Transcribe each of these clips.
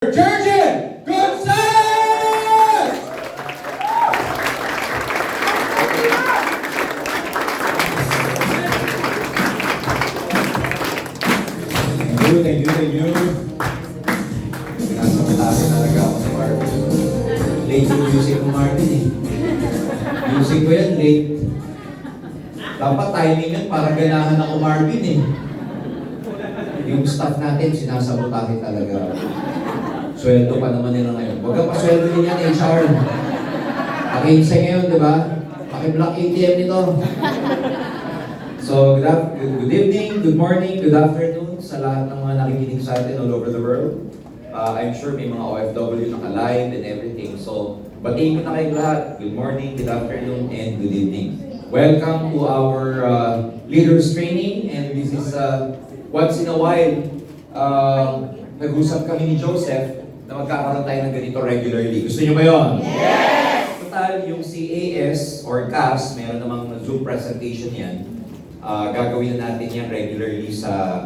Jurgen Gonzalez! Thank you. Sinasabi talaga ako si Marvin. Late yung music ko, Marvin eh. Music ko yan, late. Dapat timing yan, parang ganahan ako, Marvin eh. Yung staff natin, sinasabotahe talaga. Sweldo pa naman nila ngayon. Huwag kang pasweldo din yan, HR. Pakinsay ngayon, di ba? Paki-block ATM nito. So, good evening, good morning, good afternoon sa lahat ng mga nakikinig sa atin all over the world. I'm sure may mga OFW naka-live and everything. So, batiin ko na kayong lahat. Good morning, good afternoon, and good evening. Welcome to our leaders training, and this is once in a while, nag-usap kami ni Joseph na magkakaroon tayo ng ganito regularly. Gusto niyo ba yun? Yes! Total, yung CAS or CAS, meron namang Zoom presentation yan. Gagawin na natin yan regularly sa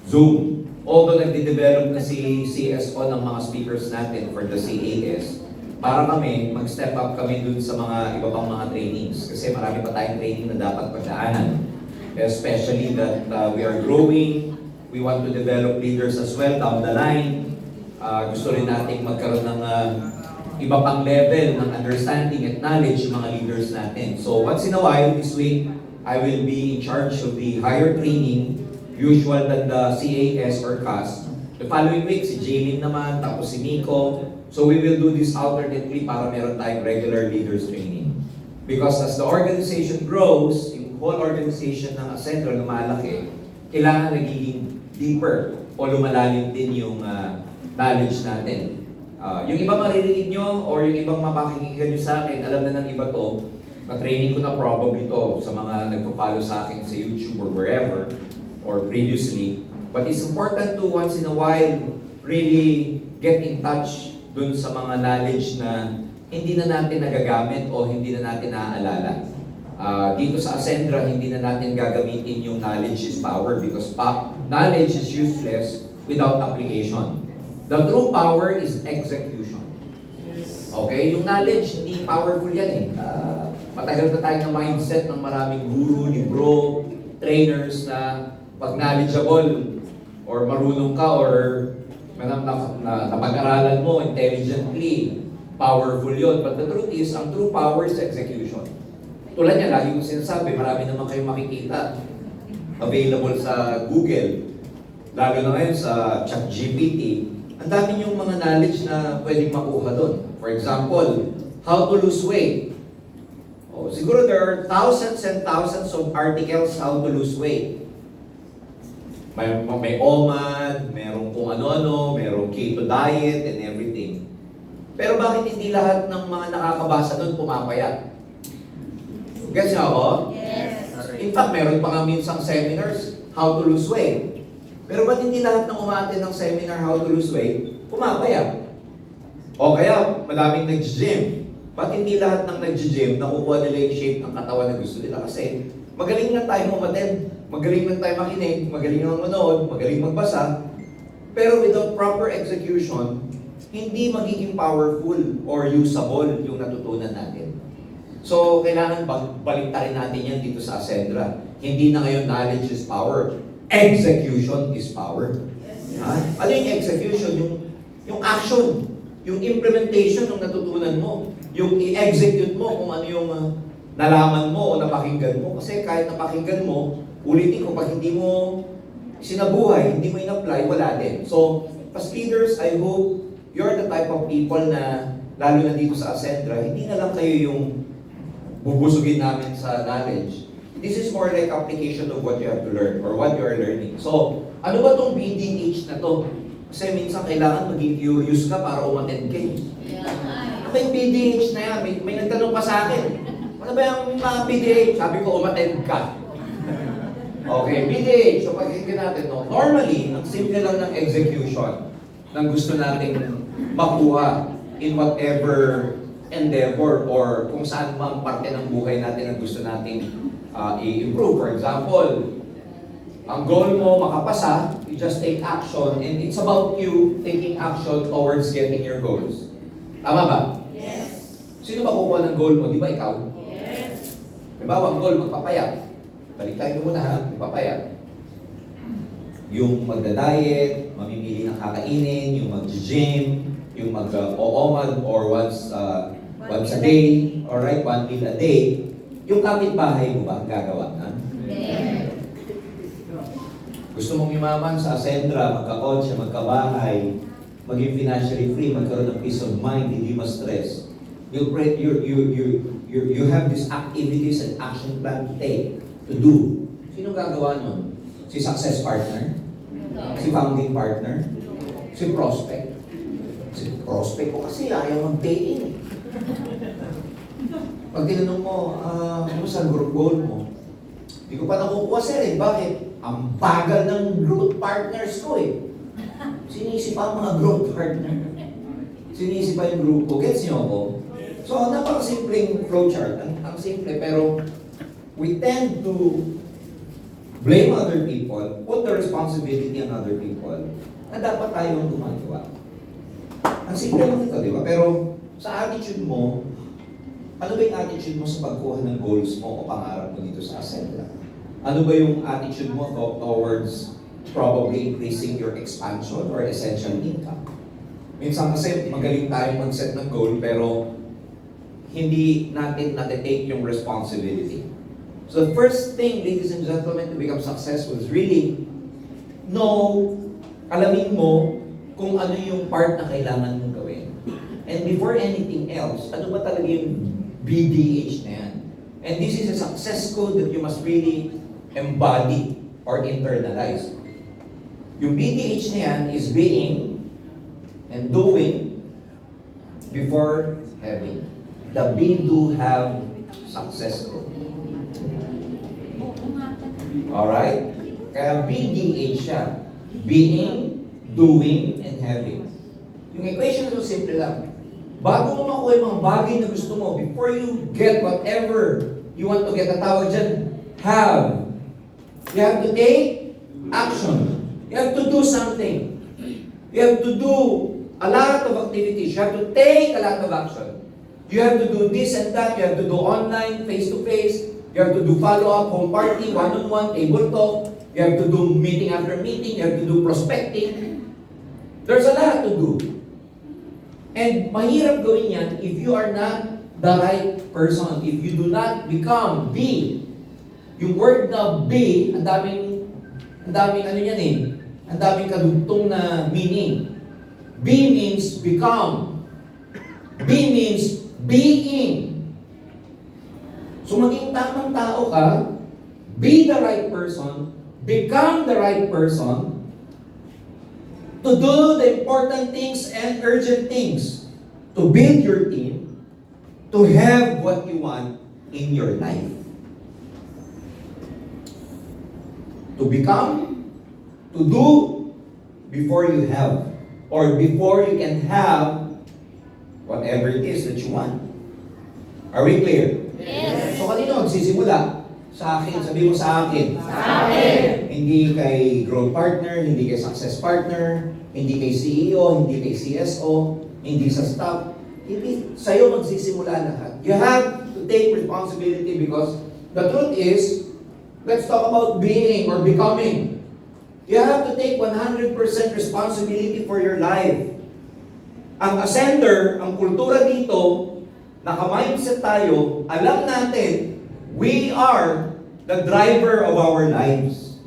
Zoom. Although nagde-develop na si CSO ng mga speakers natin for the CAS, para kami, mag-step up kami dun sa mga iba pang mga trainings. Kasi marami pa tayong training na dapat pagdaanan. Especially that we are growing, we want to develop leaders as well down the line. Gusto rin natin magkaroon ng iba pang level ng understanding at knowledge yung mga leaders natin. So once in a while, this week, I will be in charge of the higher training, usual than the CAS or CAS. The following week, si Jaylin naman, tapos si Nico. So we will do this alternately para meron tayong regular leaders training. Because as the organization grows, yung whole organization ng Ascendro na malaki, kailangan nagiging deeper o lumalalim din yung knowledge natin. Yung iba maririnig nyo or yung ibang mapakikinggan nyo sa akin, alam na ng iba to, na-training ko na probably to sa mga nagpo-follow sa akin sa YouTube or wherever, or previously. But it's important to once in a while really get in touch dun sa mga knowledge na hindi na natin nagagamit o hindi na natin naaalala. Dito sa Ascendra, hindi na natin gagamitin yung knowledge is power because knowledge is useless without application. The true power is execution. Okay? Yung knowledge, hindi powerful yan eh. Matagal na tayo ng mindset ng maraming guru, libro, trainers na pag knowledgeable or marunong ka or napag-aralan mo intelligently, powerful yun. But the truth is, ang true power is execution. Tulad niya, lagi kong sinasabi, marami naman kayong makikita available sa Google, lalo na ngayon sa ChatGPT. Ang dami yung mga knowledge na pwedeng makuha doon. For example, how to lose weight. Siguro there are thousands and thousands of articles how to lose weight. May OMAD, merong kung ano-ano, merong keto diet and everything. Pero bakit hindi lahat ng mga nakakabasa doon pumapayat? Gets niyo ako? Yes. In fact, meron pa nga minsang seminars, how to lose weight. Pero ba't hindi lahat ng umaattend ng seminar how to lose weight, pumapayat? O kaya, madaming nag-gym. Ba't hindi lahat ng nag-gym nakukuha nila yung shape ng katawan na gusto nila? Kasi magaling lang tayo umattend, magaling lang tayo makinig, magaling lang manood, magaling magbasa. Pero without proper execution, hindi magiging powerful or usable yung natutunan natin. So, kailangan baliktarin natin yan dito sa Ascendra. Hindi na ngayon knowledge is power. Execution is power. Ano yung execution? Yung action. Yung implementation ng natutunan mo. Yung i-execute mo kung ano yung nalaman mo o napakinggan mo. Kasi kahit napakinggan mo, ulitin ko, pag hindi mo sinabuhay, hindi mo in-apply, wala din. So, as leaders, I hope you're the type of people na, lalo na dito sa Ascendra, hindi na lang kayo yung bubusugin namin sa knowledge. This is more like application of what you have to learn or what you are learning. So, ano ba tong BDH na to? Kasi minsan kailangan maging curious ka para umattend kayo. Ano yung BDH na yan? May nagtanong pa sa akin. Ano ba yung mga BDH? Sabi ko, umattend ka. Okay, BDH. So, pagkikita natin, no? Normally, ang simple lang ng execution ng gusto nating makuha in whatever endeavor or kung saan mang parte ng buhay natin ang gusto nating i-improve. For example, ang goal mo makapasa, you just take action and it's about you taking action towards getting your goals. Tama ba? Yes. Sino ba kukuha ng goal mo? Di ba ikaw? Yes. Halimbawa, ang goal, magpapayat. Balik tayo muna ha, magpapayat. Yung magda-diet, mamimili ng kakainin, yung mag-gym, yung mag-oomad or once a day, alright, 1 meal a day. Yung kapitbahay mo ba ang gagawa na? Yes. Gusto mong yumaman sa Ascendra, magkakotse, magkabahay, maging financially free, magkaroon ng peace of mind, hindi ma-stress. You have these activities and action plan to take, to do. Sino gagawa nun? Si success partner? Si founding partner? Si prospect? Si prospect ko kasi ayaw mag-pay in. Pag tinanong mo, ano sa group goal mo? Hindi ko pa nakukuha sir eh. Bakit? Ang bagal ng growth partners ko eh. Sinisipa ang mga growth partner. Sinisipa yung grupo. Gets niyo ako? So, napakasimpleng flowchart. Ang simple, pero we tend to blame other people, put the responsibility on other people, na dapat tayo ang gumagawa. Ang simple lang ito, di ba? Pero sa attitude mo, ano ba yung attitude mo sa pagkuha ng goals mo o pangarap mo dito sa Ascendra? Ano ba yung attitude mo towards probably increasing your expansion or essential income? Minsan kasi magaling tayong mag-set ng goal pero hindi natin natitake yung responsibility. So the first thing, ladies and gentlemen, to become successful is really alamin mo kung ano yung part na kailangan mong gawin. And before anything else, ano ba talaga yung BDH na yan? And this is a success code that you must really embody or internalize. Yung BDH na yan is being and doing before having. The be, do, have success code. Alright? Kaya BDH siya. Being, doing, and having. Yung equation na simple lang. Bago mo makuha yung mga bagay na gusto mo, before you get whatever you want to get, tawag dyan, have. You have to take action. You have to do something. You have to do a lot of activities. You have to take a lot of action. You have to do this and that. You have to do online, face-to-face. You have to do follow-up, home party, one-on-one, table talk. You have to do meeting after meeting. You have to do prospecting. There's a lot to do. And mahirap gawin yan if you are not the right person. If you do not be. Yung word na be, ang daming ano yan eh. Ang daming kadugtong na meaning. Be means become. Be means being. So maging tamang tao ka, be the right person, become the right person, to do the important things and urgent things, to build your team, to have what you want in your life. To become, to do before you have, or before you can have whatever it is that you want. Are we clear? Yes. So kanino magsisimula? Sa akin, sabi mo sa akin. Sa akin. Hindi kay growth partner, hindi kay success partner, hindi kay CEO, hindi kay CSO, hindi sa staff. Hindi sa'yo magsisimula lahat. You have to take responsibility because the truth is, let's talk about being or becoming. You have to take 100% responsibility for your life. Ang ascender, ang kultura dito, naka-mindset tayo, alam natin, we are the driver of our lives.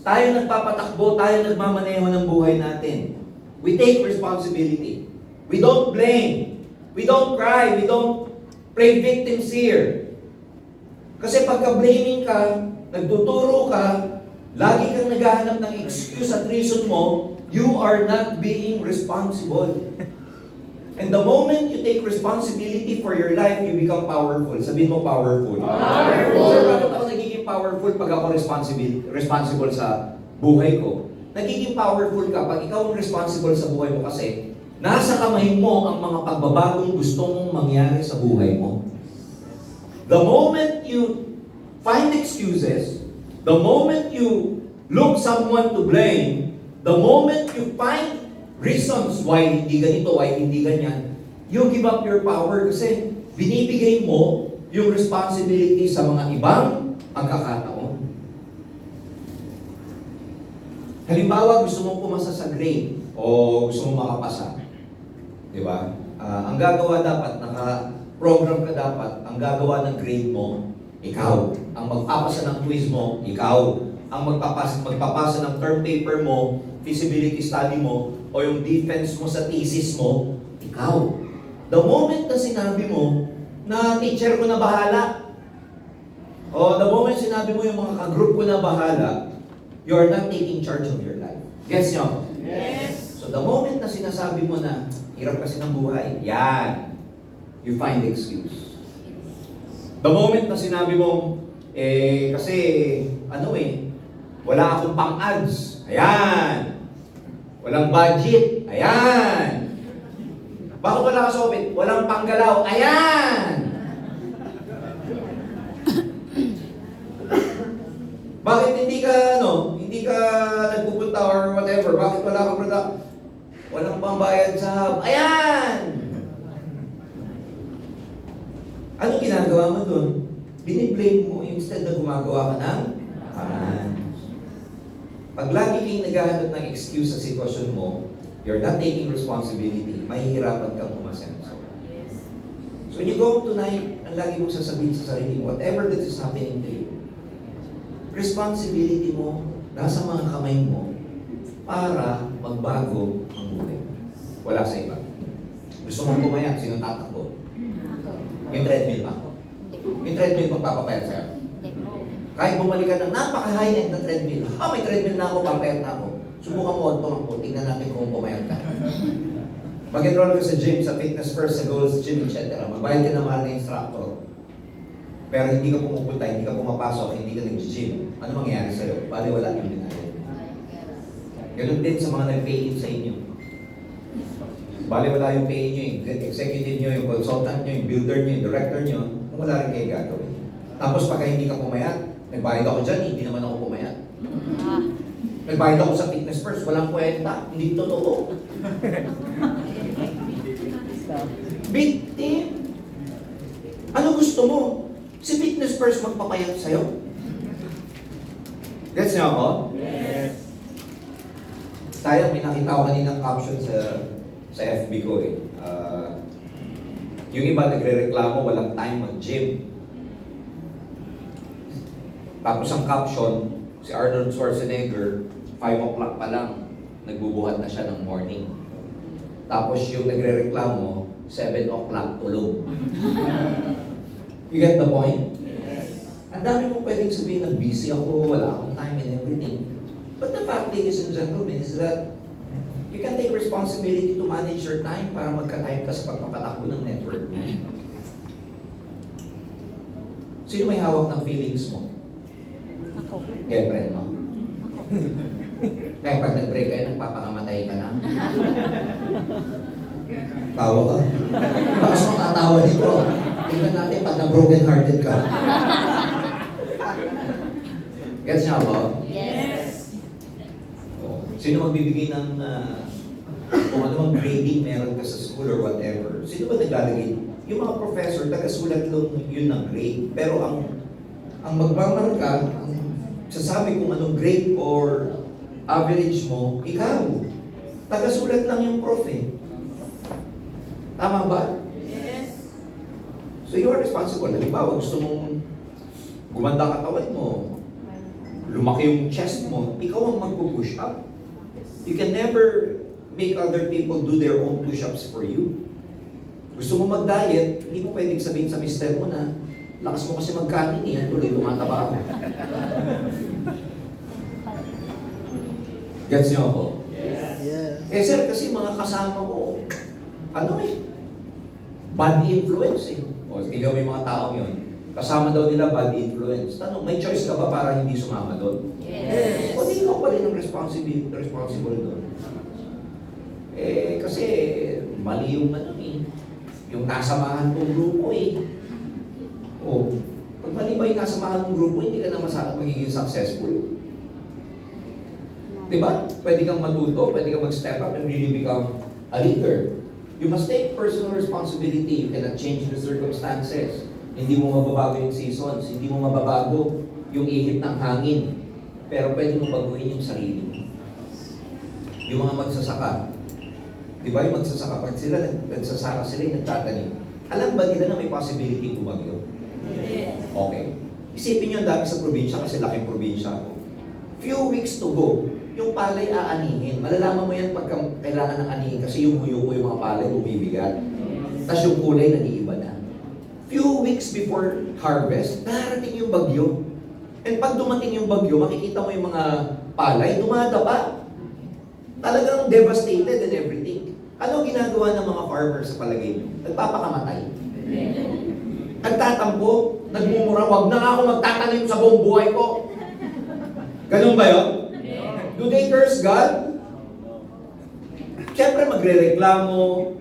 Tayo nagpapatakbo, tayo nagmamaneho ng buhay natin. We take responsibility. We don't blame. We don't cry. We don't play victims here. Kasi pagka-blaming ka, nagtuturo ka, lagi kang naghahanap ng excuse at reason mo, you are not being responsible. And the moment you take responsibility for your life, you become powerful. Sabihin mo powerful. Powerful. Sir, bakit ako nagiging powerful pag ako responsible sa buhay ko? Nagiging powerful ka pag ikaw ang responsible sa buhay mo kasi nasa kamay mo ang mga pagbabagong gusto mong mangyari sa buhay mo. The moment you find excuses, the moment you look someone to blame, The moment you find reasons why hindi ganito, why hindi ganyan, you give up your power kasi binibigay mo yung responsibility sa mga ibang pagkakataon. Halimbawa, gusto mong pumasa sa grade o gusto mong makapasa. Di ba? Ang gagawa dapat, naka-program ka dapat, ang gagawa ng grade mo, ikaw. Ang magpapasa ng quiz mo, ikaw. Ang magpapasa ng term paper mo, feasibility study mo, o yung defense mo sa thesis mo, ikaw. The moment na sinabi mo, na teacher ko na bahala, o the moment sinabi mo yung mga ka-group ko na bahala, you are not taking charge of your life. Gets nyo? Yes. So the moment na sinasabi mo na, hirap kasi ng buhay, yan, you find excuse. The moment na sinabi mo, kasi, wala akong pang-ads, ayan, walang budget, ayan, bakit wala ka sa office? Walang panggalaw, ayan! Bakit hindi ka nagpupunta or whatever? Bakit wala kang product? Walang pambayad sa hub. Ayan! Ano ginagawa mo dun? Biniblame mo instead na gumagawa ka ng paraan. Pag lagi kang naghahanap ng excuse sa sitwasyon mo, you're not taking responsibility, mahihirapan kang umasenso. So when you go home tonight, ang lagi mong sasabihin sa sarili mo, whatever that is happening to you, responsibility mo, nasa mga kamay mo, para magbago ang buhay. Wala sa iba. Gusto mong pumayat, sino tatakbo? Yung treadmill ba? Yung treadmill magpapapayat sa'yo. Kahit bumalik ka ng napaka-high-end na treadmill, may treadmill na ako, papayat na ako. Subukan mo ang tumakbo, tingnan natin kung pumayat ka. Mag-enroll ka sa gym, sa Fitness First, sa Gold's Gym, etc. Magbayad ka na mahal na instructor. Pero hindi ka pumupunta, hindi ka pumapasok, hindi ka nag-gym. Ano mangyayari sa'yo? Bali wala yung binayad. Ganun din sa mga nag-pay-in sa inyo. Bali wala yung pay nyo, yung executive nyo, yung consultant nyo, yung builder nyo, yung director nyo, kung wala rin kayo gagawin. Tapos pagka hindi ka pumayat, nagbayad ako dyan, hindi naman ako pumayat. Nagbayad ako sa Fitness First, walang kwenta, hindi totoo. Victim! Ano gusto mo? Si Fitness First magpapayat sa'yo? Gets niyo ako? Yes. Sayang, may nakita ko kaninang caption sa FB ko eh. Yung iba nagre-reklamo, walang time mag-gym. Tapos ang caption, si Arnold Schwarzenegger, 5 o'clock pa lang, nagbubuhat na siya ng morning. Tapos yung nagre-reklamo, 7 o'clock tulog. You get the point? Yes. Ang dami mong pwedeng sabihin na busy ako, wala akong time and everything. But the fact, ladies and gentlemen, is that you can take responsibility to manage your time para magka-time ka sa pagpapatakbo ng network. Sino may hawak ng feelings mo? Ako. Girlfriend mo? Kaya pag nag-break kayo, nagpapangamatay ka na. Tawa ka. Bakit mo tatawa dito? Tingnan natin pag na-broken hearted ka. Gets niya ba? Yes. Sino magbibigay ng kung ano mang grading meron ka sa school or whatever? Sino ba naglalagay? Yung mga professor, taga-sulat lang yun ng grade. Pero ang magmamarka, ang sasabi kung anong grade or average mo, ikaw. Taga-sulat lang yung prof eh. Tama ba? Yes. So you are responsible. Halimbawa, gusto mong gumanda katawan mo, lumaki yung chest mo, ikaw ang magpo-push up. You can never make other people do their own push-ups for you. Gusto mo mag-diet, hindi mo pwedeng sabihin sa mister mo na lakas mo kasi magkanin eh, tuloy tumataba ako. Gets niyo ako? Yes. Eh sir, kasi mga kasama ko, bad influence eh. O, ikaw may mga taong yun. Kasama daw nila bad influence. Tanong, may choice ka ba para hindi sumama doon? Yes. O di ikaw pa rin ang responsible doon. Eh, kasi mali yung yung nasamahan kong grupo eh. O, pag mali ba yung nasamahan kong grupo, hindi ka na magiging successful. Di ba? Pwede kang matuto, pwede kang mag-step up and really become a leader. You must take personal responsibility. You cannot change the circumstances. Hindi mo mababago yung seasons, hindi mo mababago yung ihip ng hangin. Pero pwede mo baguhin yung sarili mo. Yung mga magsasaka. Di ba yung magsasaka? Pag sila nagsasaka sila yung nagtatanim. Alam ba nila na may possibility bumagyo? Yes. Okay. Isipin nyo ang dami sa probinsya kasi laking probinsya ako. Few weeks to go, yung palay aanihin. Malalaman mo yan pagka kailangan ng anihin kasi yung huyuko yung mga palay bumibigat. Tapos yung kulay nag-iiba na. Few weeks before harvest, darating yung bagyo. And pag dumating yung bagyo, makikita mo yung mga palay, dumadapa. Talagang devastated and everything. Ano ginagawa ng mga farmers sa palagay mo? Nagpapakamatay. Nagtatampo, nagmumura, wag na nga ako magtatanim sa buong buhay ko. Ganun ba yun? Do they curse God? Siyempre magre-reklamo,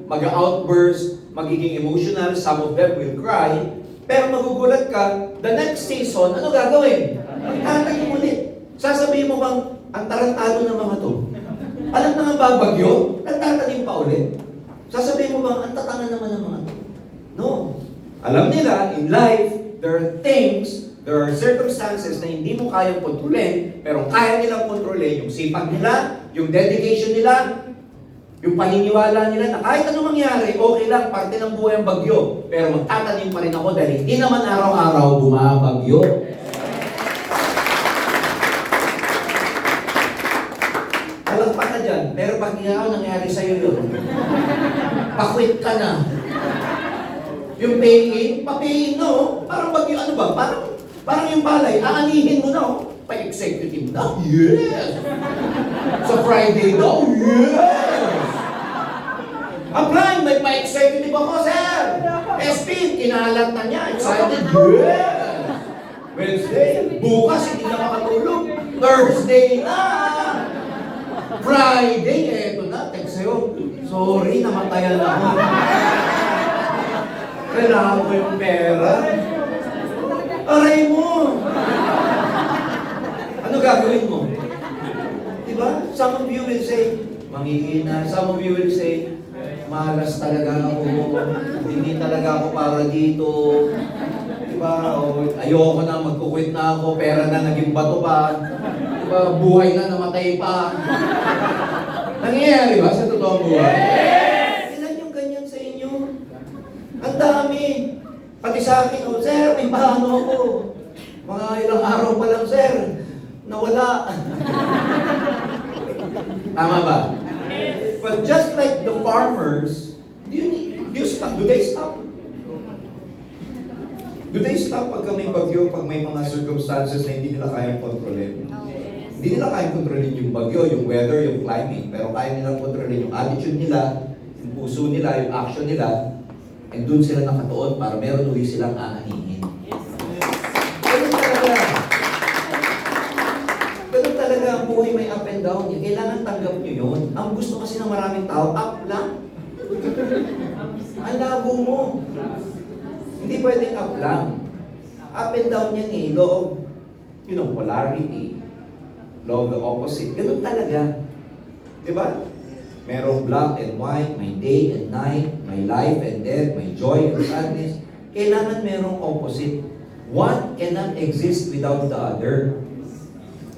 mag-outburst, magiging emotional, some of them will cry, pero magugulat ka, the next season, ano gagawin? Magtatanim ulit. Sasabihin mo bang, ang tarantado ng mga to? Alam na nga babagyo, nagtatanim pa ulit. Sasabihin mo bang, ang tatanga naman ng mga to? No. Alam nila, in life, there are things, there are circumstances na hindi mo kayang kontrolin, pero kaya nilang kontrolin yung sipag nila, yung dedication nila, yung paniniwala nila na kahit anong mangyari, okay lang, parte ng buhay ang bagyo. Pero magtatanim pa rin ako dahil hindi naman araw-araw bumabagyo. Palagpak ka dyan, pero pag nangyari sa'yo yun, pakwit ka na. Yung pay-in, pa-pay-in na oh. Parang bagyo, ano ba? Parang yung palay, aanihin mo na oh. Pa-executive daw, yes! Sa Friday daw, yes! Applying, may pa-executive ako, sir! SP, kinalat na niya, excited, yes! Wednesday, bukas hindi na makatulog. Thursday na! Friday, eto na, text sa'yo. Sorry, namatayan ako. Kailangan ko yung pera. Aray mo! Ano gagawin mo? Diba? Some of you will say, manghihina. Some of you will say, malas talaga ako. Hindi talaga ako para dito. Diba? O, ayoko na, magkukwit na ako. Pera na naging bato pa. Diba? Buhay na, namatay pa. Nangyayari ba sa totoong buhay? Ilan yung ganyan sa inyo? Ang dami. Pati sa akin, oh, sir, may paano ako. Mga ilang araw pa lang, sir. Nawala. Tama ba? But just like the farmers, do they stop? Do they stop pagka may bagyo, pag may mga circumstances na hindi nila kayang kontrolin? Hindi nila kayang kontrolin yung bagyo, yung weather, yung climate, pero kaya nilang kontrolin yung attitude nila, yung puso nila, yung action nila, and doon sila nakatuon para meron ulit silang aanihin. Ganun talaga. Ganun talaga ang buhay, may up and down. Kailangan tanggap nyo yun. Ang gusto kasi ng maraming tao, up lang. Ang labo mo. Hindi pwedeng up lang. Up and down yan eh. Law of, polarity. Law of the opposite. Ganun talaga. Diba? Merong black and white, may day and night, may life and death, may joy and sadness. Kailangan merong opposite. One cannot exist without the other.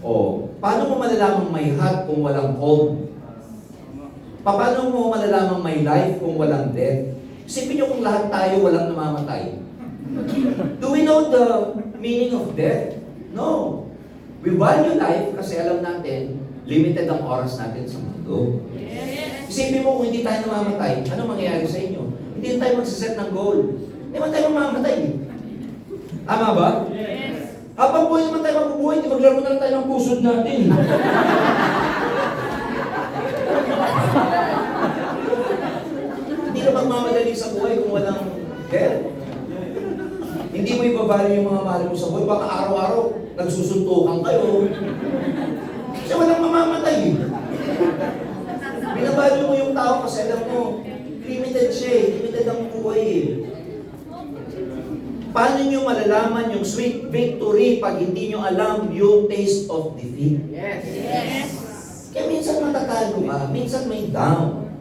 O, paano mo malalamang may hot kung walang cold? Paano mo malalamang may life kung walang death? Isipin nyo kung lahat tayo walang namamatay. Do we know the meaning of death? No. We value life kasi alam natin, limited ang oras natin sa mundo. Isipin mo kung hindi tayo namamatay, ano mangyayari sa inyo? Hindi tayo magsiset ng goal. Hindi man tayo mamamatay. Tama ba? Yes. Habang buhay naman tayo mabubuhay, hindi maglaro na lang tayo ng pusod natin. Hindi na magmamadali sa buhay kung walang death. Hindi mo ibabali yung mga mahal mo sa buhay. Baka araw-araw, nagsusuntukan kayo. Kasi walang mamamatay. Binavalue mo yung tao kasi alam mo, limited siya eh. Limited ang buhay eh. Paano nyo malalaman yung sweet victory pag hindi nyo alam yung taste of defeat? Yes. minsan matatalo ka, minsan may down.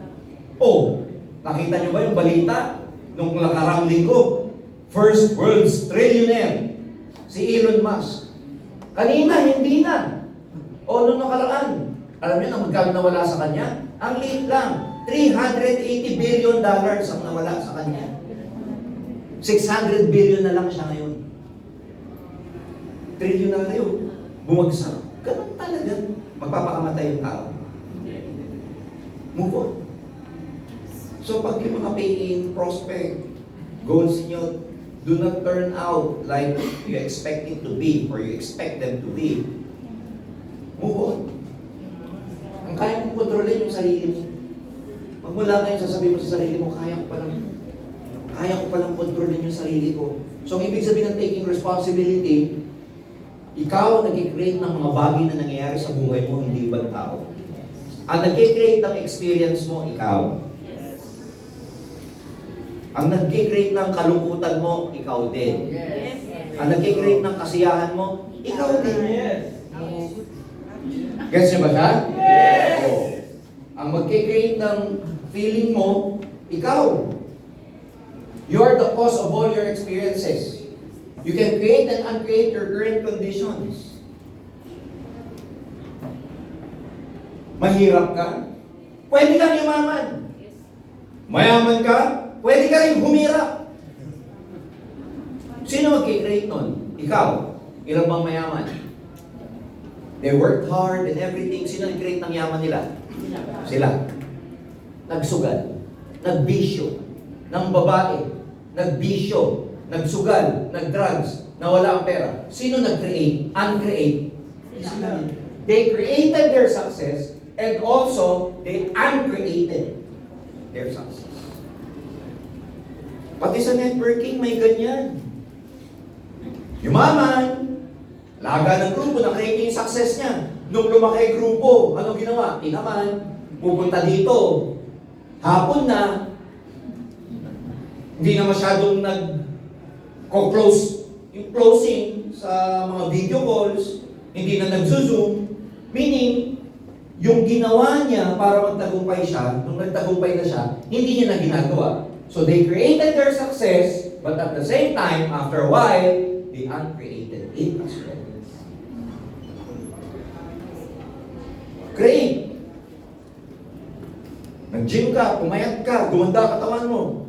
Oh, nakita niyo ba yung balita nung nakarang linggo? First world's trillionaire, si Elon Musk. Kanina, hindi na. O nung nakaraan, alam niyo na magkano nawala sa kanya? Ang liit lang. $380 billion ang nawala sa kanya. 600 billion na lang siya ngayon. Trillion na kayo. Bumagsak. Ganun talaga. Magpapakamatay yung tao. Move on. So pag yung mga pay-in, prospect, goals niyo, do not turn out like you expect it to be or you expect them to be. Move on. Ang kaya mong kontrolin yung sarili mo. Magmula ngayon, sasabihin mo sa sarili mo, kaya ko palang kontrolin yung sarili ko. So, ang ibig sabihin ng taking responsibility, ikaw nag-create ng mga bagay na nangyayari sa buhay mo, hindi ibang tao. Ang nag-create ng experience mo, ikaw. Ang nag-create ng kalungkutan mo, ikaw din. Ang nag-create ng kasiyahan mo, ikaw din. Gets niyo ba siya? Yes! Oh. Ang mag-create ng feeling mo, ikaw. You are the cause of all your experiences. You can create and uncreate your current conditions. Mahirap ka? Pwede kang yumaman. Mayaman ka? Pwede ka rin humirap. Sino mag-create nun? Ikaw. Ilan bang mayaman? They worked hard and everything. Sino nag-create ng yaman nila? Sila. Nagsugal. Nagbisyo. Ng babae. Nagbisyo. Nagsugal. Nagdrugs. Nawala ang pera. Sino nag-create? Uncreate. Sila. They created their success and also they uncreated their success. Pati sa networking may ganyan. Yumaman. Laga ng grupo, na-create yung success niya. Nung lumaki grupo, ano ginawa? Tinaman, pupunta dito. Hapon na, hindi na masyadong nag-close yung closing sa mga video calls, hindi na nag-zoom. Meaning, yung ginawa niya para magtagumpay siya, nung nagtagumpay na siya, hindi niya na ginagawa. So they created their success, but at the same time, after a while, they uncreated it as well. Create. Nag-gym ka, pumayat ka, gumanda katawan mo.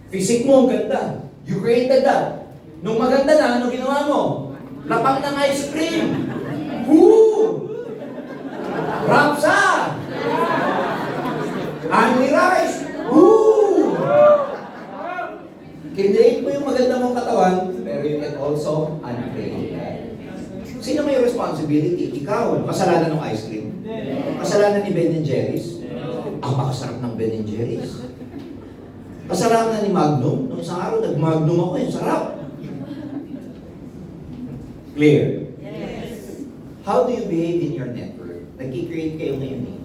Physique mo, ganda. You created that. Nung maganda na, ano ginawa mo? Lapang ng ice cream. Woo! Rapsa! Honey rice. Woo! Kinrate mo yung maganda mong katawan, pero you can also uncreate that. Sino may responsibility? Ikaw. Kasalanan ng ice cream? Kasalanan ni Ben & Jerry's? Ang pakasarap ng Ben & Jerry's. Kasalanan ni Magnum? Nung isang araw, nag-Magnum ako, yung sarap. Clear? Yes. How do you behave in your network? Nag-create kayo ngayon eh.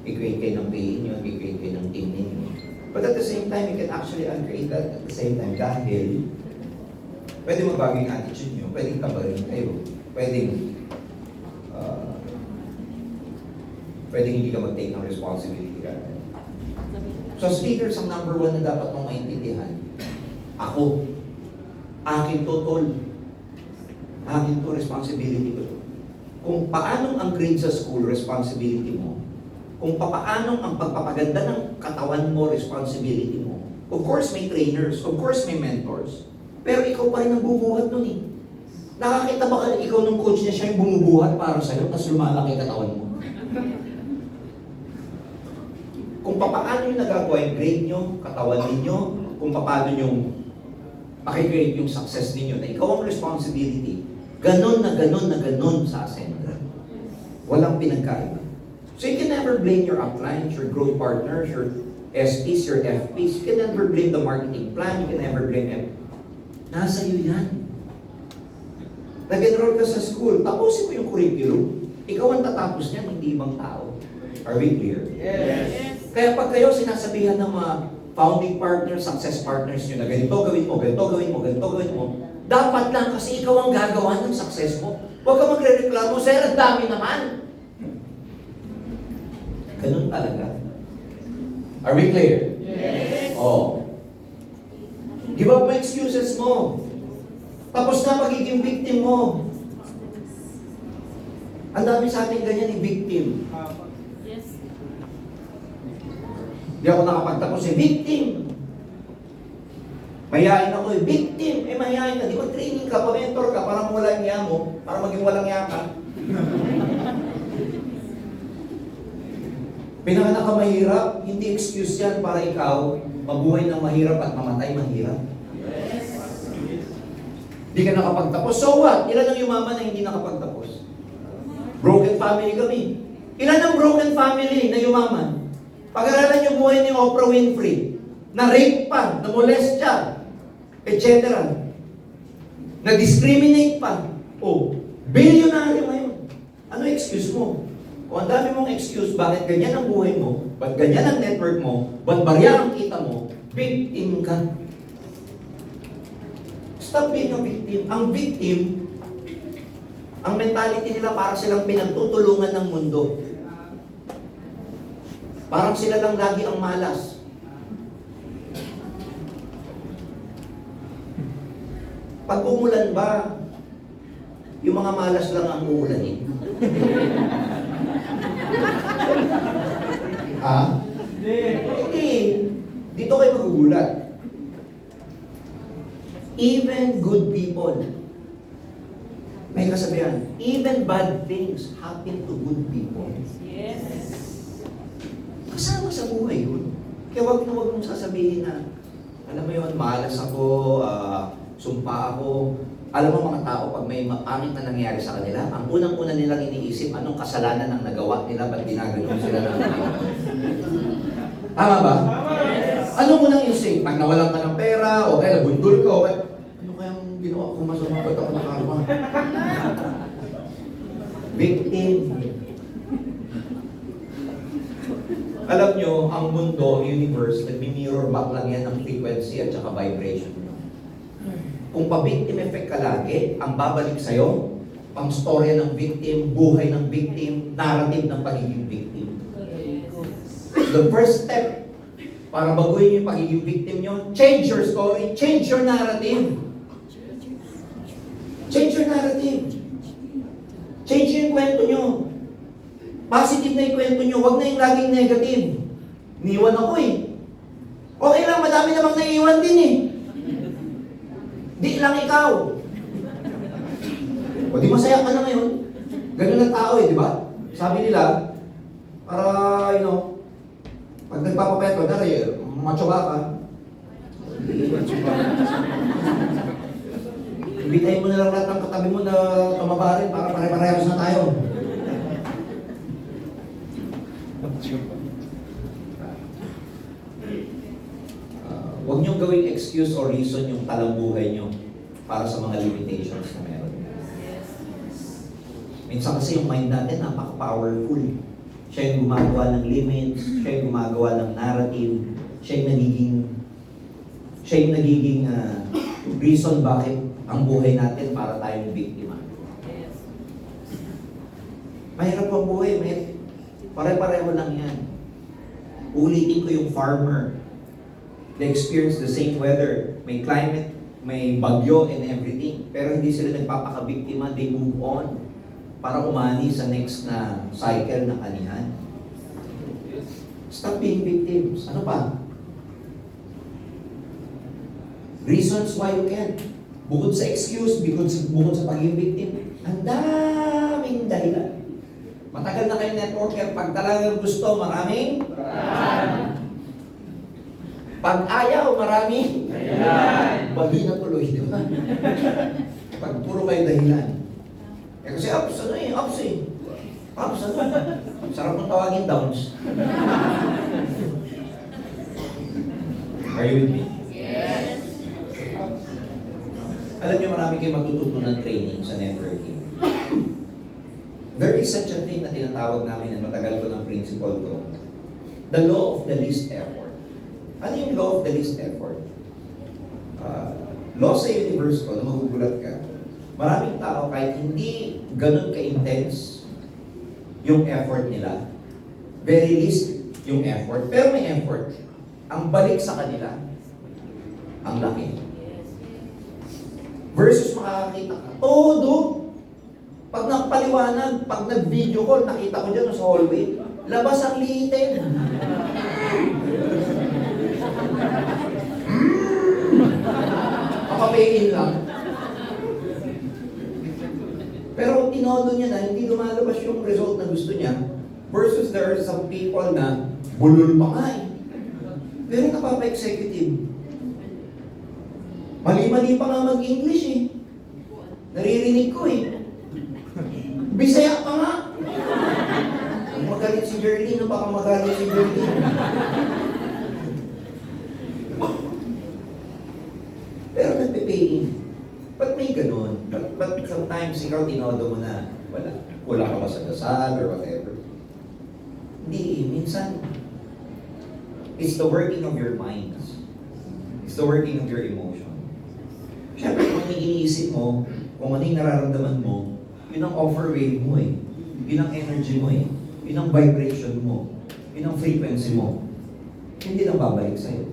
I-create kayo ng pay nyo, i-create kayo ng team ninyo. But at the same time, you can actually uncreate that at the same time. Dahil, pwede magbago yung attitude nyo, pwedeng tabarin kayo, pwedeng hindi ka mag-take ng responsibility ka. So as leaders, ang number one na dapat mong maintindihan, ako, akin to tol. Akin to, responsibility ko to. Kung paanong ang grade sa school, responsibility mo. Kung paanong ang pagpapaganda ng katawan mo, responsibility mo. Of course, may trainers. Of course, may mentors. Pero ikaw pa rin ang bubuhat nun eh. Nakakita ba ka ikaw ng coach niya, siya yung bumubuhat para sa'yo, tapos lumalaki katawan mo? Kung paano yung nagagawa yung grade nyo, katawan ninyo, kung paano yung makikreate yung success ninyo, na ikaw ang responsibility, ganon na ganon na ganon sa Ascendra. Walang pinagkaiba. So you can never blame your uplines, your growth partners, your SPs, your FPs. You can never blame the marketing plan, you can never blame them. Nasa iyo yan. Nag-enroll ka sa school, tapusin mo yung curriculum. Ikaw ang tatapos niyan, hindi ibang tao. Are we clear? Yes. Kaya pag kayo sinasabihan ng mga founding partners, success partners nyo na ganito gawin mo, ganito gawin mo, ganito gawin mo, dapat lang kasi ikaw ang gagawa ng success mo. Huwag ka magre-reklamo, sir, ang dami naman. Ganun talaga. Are we clear? Yes. Oh. Give up mo excuses mo. Tapos na pagiging victim mo. Ang dami sa atin ganyan, victim. Yes. Di ako nakapagtapos victim. Mayayain ako victim. Mayayain ka. Di ba training ka, pa-mentor ka, para walang niya mo, para maging walang niya ka. Pinanganak ka mahirap, hindi excuse yan para ikaw mabuhay ng mahirap at mamatay mahirap. Hindi ka nakapagtapos. So what? Ilan ang yumaman na hindi nakapagtapos? Broken family kami. Ilan ang broken family na yumaman? Pag-aralan niyo buhay ni Oprah Winfrey. Na-rape pa, na-molest siya, etc. Na-discriminate pa. Oh, billionaire ngayon. Ano excuse mo? Kung ang dami mong excuse, bakit ganyan ang buhay mo, ba't ganyan ang network mo, ba't barya ang kita mo, victim ka. Stop being a victim. Ang victim, ang mentality nila para silang pinagtutulungan ng mundo. Parang sila lang lagi ang malas. Pag umulan ba, yung mga malas lang ang uulanin? Ha? Hindi. Dito kayo magugulat. Even good people, may kasabihan, even bad things happen to good people. Yes. Kasama sa buhay yun. Kaya wag mong sasabihin na, alam mo yun, malas ako, sumpa ako. Alam mo mga tao, pag may pangit na nangyari sa kanila, ang unang-una nilang iniisip, anong kasalanan ang nagawa nila, ba't ginaganon sila ng Tama ba? Anong unang instinct? Pag nawalan ka ng pera, o kaya nabundol ka, o kaya, ano kayang ginawa ko masama, ba't ako nakarma? Victim. Alam nyo, ang mundo, universe, nagmi-mirror back lang yan ng frequency at saka vibration. Kung pa-victim effect ka lagi, ang babalik sa'yo, ang storya ng victim, buhay ng victim, narrative ng pagiging victim. The first step para baguhin yung pagiging victim nyo, change your story, change your narrative. Change your narrative. Change yung kwento nyo. Positive na yung kwento nyo, huwag na yung laging negative. Niiwan ako eh. Okay lang, madami namang naiiwan din eh. Di lang ikaw. O di masaya ka na ngayon. Ganun ang tao eh, di ba? Sabi nila, para, pag nagpapapetro, dahil machoga ka. Ibitayin mo na lang lahat ng katabi mo na tumabarin para pare-parehas na tayo. Huwag niyong gawing excuse or reason yung talambuhay niyo para sa mga limitations na meron. Minsan kasi yung mind natin napaka-powerful. Siya yung gumagawa ng limits, siya yung gumagawa ng narrative, siya yung nagiging reason bakit ang buhay natin para tayong biktima. Mahirap ang buhay, pare-pareho lang yan. Ulitin ko yung farmer. They experience the same weather. May climate, may bagyo and everything. Pero hindi sila nagpapakabiktima. They move on para umani sa next na cycle na kanihan. Stop being victims. Ano pa? Reasons why you can't. Bukod sa excuse, bukod sa pagiging victim, ang daming dahilan. Matagal na kayo networker. Pag talagang gusto, maraming? Pag ayaw, marami? Bali na tuloy, di ba? Pag puro kayo dahilan. Kasi ups, ups eh. Ups, sarap mong tawagin downs. Are you with me? Yes. Alam niyo, marami kayong matututunan training sa networking. There is such a thing na tinatawag namin na matagal ko ng principle ko. The law of the least effort. Ano yung law of the least effort? Law sa universe ko, na magugulat ka, maraming tao kahit hindi ganun ka-intense yung effort nila, very least yung effort. Pero may effort. Ang balik sa kanila, ang laki. Versus makakakita ka, todo. Pag nagpaliwanag, pag nag-video call, nakita ko dyan sa hallway, labas ang liitin. Papapayin lang. Pero tinodo niya na hindi lumalabas yung result na gusto niya versus there are some people na bulol pa nga eh. Pero napapa-executive. Mali-mali pa nga mag-English eh. Naririnig ko eh. Bisaya pa nga. Ang magalit si Jerlyn, baka magalit si Jerlyn. Pero nagpe-paying. Ba't may ganun? But sometimes ikaw tinodo mo na wala ka ba sa dasal or whatever. Hindi, minsan it's the working of your minds. It's the working of your emotion. Siyempre, kung ano iniisip mo, kung ano yung nararamdaman mo, yun ang offer wave mo eh. Yun ang energy mo eh. Yun ang vibration mo. Yun ang frequency mo. Hindi lang babalik sa'yo.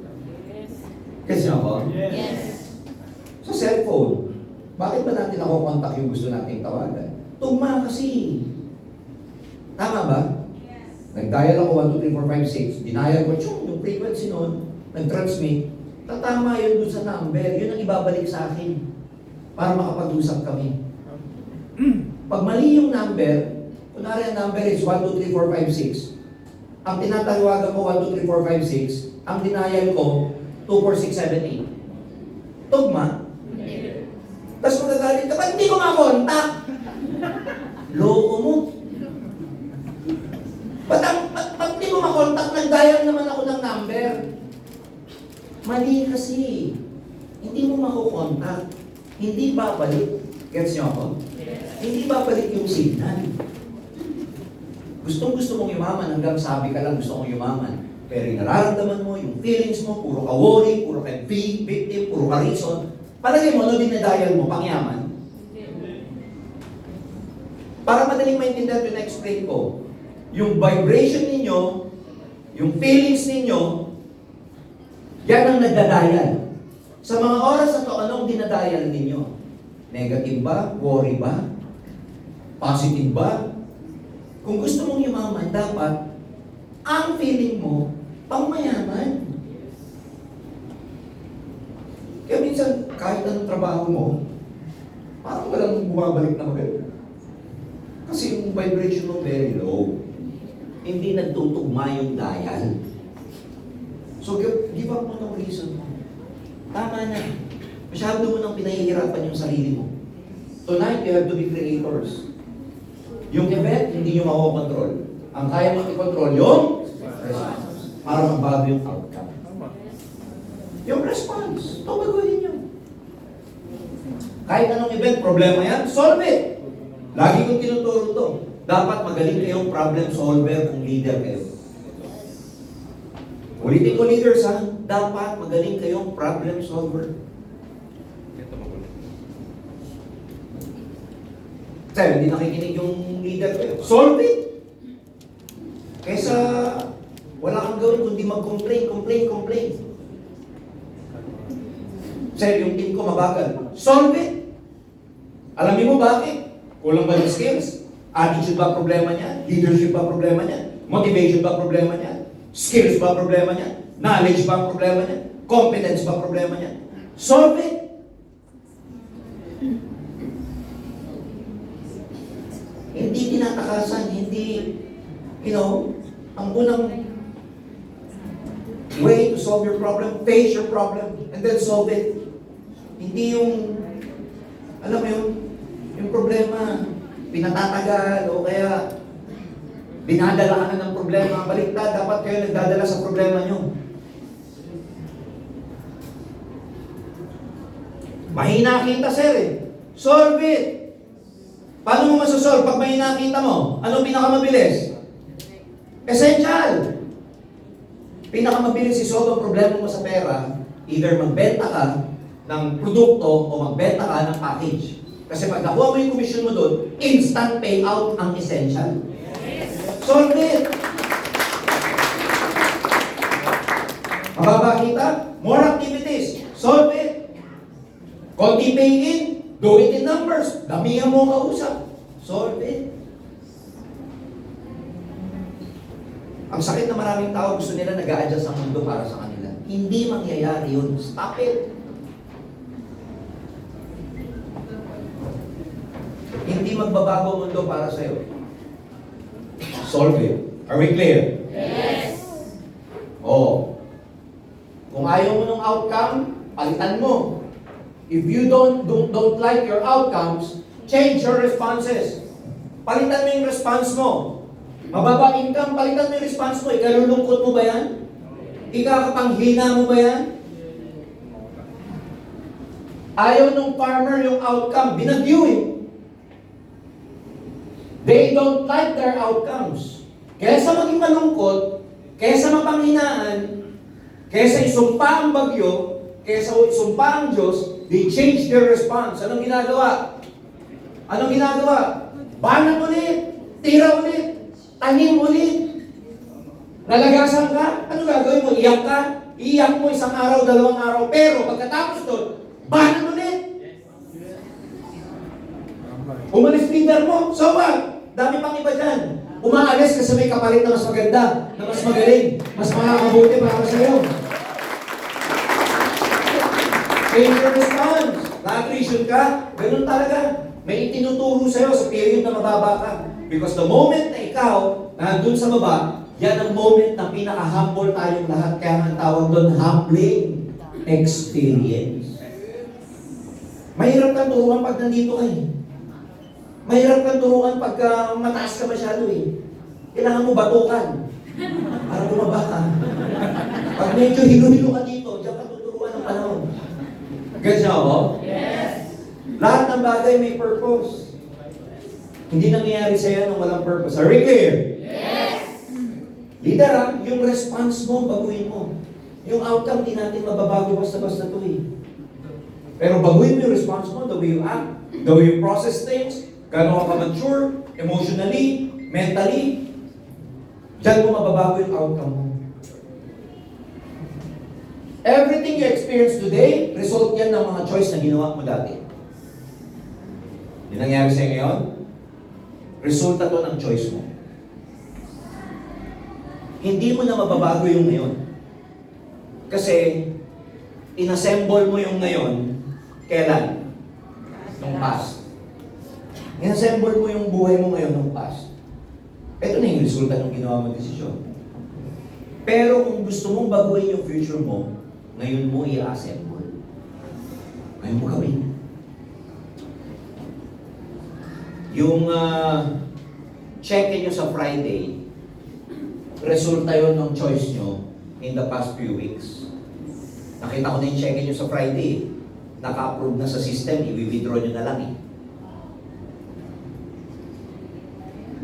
Kasi ako? Yes. Sa cellphone, bakit ba natin nakokontak yung gusto nating tawagan? Tugma kasi. Tama ba? Nag-dial ako 1, 2, 3, 4, 5, 6. Denial ko, yung frequency nun, nag-transmit. Tatama yun dun sa number. Yun ang ibabalik sa akin. Para makapag-usap kami. Pag mali yung number, kunwari ang number is 1, 2, 3, 4, 5, 6. Ang tinatawagan ko 1, 2, 3, 4, 5, 6. Ang denial ko 2, 4, 6, 7, 8. Tugma. Tapos magagalit ka, ba't hindi ko makontak? Loko mo. Ba't hindi ko makontak? Nag-dial naman ako ng number. Mali kasi. Hindi mo makukontak. Hindi babalik. Gets niyo ako? Hindi babalik yung signal. Gustong-gusto mong yumaman hanggang sabi ka lang gusto mong yumaman. Pero yung nararamdaman mo, yung feelings mo, puro ka worry, puro ka victim, puro ka reason. Palagay mo, ano dinadial mo, pangyaman? Para madaling maintindihan yung na-explain ko, yung vibration ninyo, yung feelings ninyo, yan ang nagdadial. Sa mga oras na to, anong dinadial ninyo? Negative ba? Worry ba? Positive ba? Kung gusto mong yumaman, dapat ang feeling mo, pangmayaman. Kaya minsan, kahit anong trabaho mo, parang walang bumabalik na maganda. Kasi yung vibration mo very low. Hindi nagtutugma yung dial. So, give up mo ng reason mo. Tama na. Masyado mo nang pinahihirapan yung sarili mo. Tonight, you have to be creators. Yung event, hindi nyo makokontrol. Ang kaya mo i-control yung response. Para magbago yung outcome. Yung response, ito baguhin nyo. Kahit anong event, problema yan, solve it. Lagi kong tinuturo to. Dapat magaling kayong problem solver kung leader kayo. Ulitin ko leaders ha, dapat magaling kayong problem solver. Sir, hindi nakikinig yung leader kayo. Solve it! Kesa wala kang gawin kundi mag-complain. Sir, yung team ko mabagal. Solve it! Alam niyo mo bakit? Kulang ba yung skills? Attitude ba problema niya? Leadership ba problema niya? Motivation ba problema niya? Skills ba problema niya? Knowledge ba problema niya? Competence ba problema niya? Solve it! Hindi tinatakasan, hindi, ang unang way to solve your problem, face your problem, and then solve it. Hindi yung, alam mo yung problema, pinatatagal o kaya binadala ka na ng problema. Baliktad, dapat kayo nagdadala sa problema nyo. Mahina kita, sir eh. Solve it! Paano mo masasolve pag mahina kita mo? Ano pinakamabilis? Essential! Pinakamabilis isolve ang problema mo sa pera, either magbenta ka ng produkto o magbenta ka ng package. Kasi pag nakuha mo yung commission mo doon, instant payout ang essential. Solve it! Mababa kita, more activities. Solve it. Konti pay in, do it in numbers. Damihan mo kausap. Solve it. Ang sakit na maraming tao gusto nila nag-a-adjust ang mundo para sa kanila. Hindi mangyayari yun. Stop it. Hindi magbabago ang mundo para sa'yo. Solve it. Are we clear? Yes. Oh. Kung ayaw mo ng outcome, palitan mo. If you don't like your outcomes, change your responses. Palitan mo yung response mo. Mababa income, palitan mo yung response mo. Ikalulungkot mo ba yan? Ikakapanghina mo ba yan? Ayaw nung farmer yung outcome, binagyo eh. They don't like their outcomes. Kaysa maging malungkot, kaysa mapanghinaan, kaysa isumpa ang bagyo, kaysa isumpa ang Diyos, they change their response. Anong ginagawa? Anong ginagawa? Banat ulit, tira ulit, tanim ulit. Nalagasan ka, ano gagawin mo? Iyak ka? Iyak mo isang araw, dalawang araw, pero pagkatapos doon, banat ulit. Umalis leader mo, so what? Dami pang iba dyan. Umaalis kasi may kapalit na mas maganda, na mas magaling, mas makakabuti para sa'yo. Change your response. Na-attrition ka, ganun talaga. May itinuturo sa'yo sa period na mababa ka. Because the moment na ikaw, nandun sa baba, yan ang moment na pinaka-humble tayong lahat. Kaya ang tawag doon, humbling experience. Mahirap kang turuan pag nandito ka eh. Mahirap kang turuan pagka mataas ka masyado eh. Kailangan mo batukan para bumaba ka. Pag medyo hilo-hilo ka dito, diyan ka tuturuan ng panahon. Gets niyo ako? Yes. Lahat ng bagay may purpose. Hindi nangyayari sa'yo nang walang purpose. Are we clear? Yes. Leader, yung response mo, baguhin mo. Yung outcome, di natin mababago basta-basta to eh. Pero baguhin mo yung response mo, the way you act, the way you process things, gano'n ka mature, emotionally, mentally, diyan mo mababago yung outcome mo. Everything you experience today, result yan ng mga choice na ginawa mo dati. Yung nangyari sa'yo ngayon, resulta to ng choice mo. Hindi mo na mababago yung ngayon. Kasi, inassemble mo yung ngayon, kailan? Nung past. Inassemble mo yung buhay mo ngayon nung past. Ito na yung resulta ng ginawa mong desisyon. Pero kung gusto mong baguhin yung future mo, ngayon mo i-assemble. Ngayon mo gawin. Yung check-in nyo sa Friday, resulta yun ng choice nyo in the past few weeks. Nakita ko na yung check-in nyo sa Friday. Naka-approve na sa system, i-withdraw nyo na lang eh.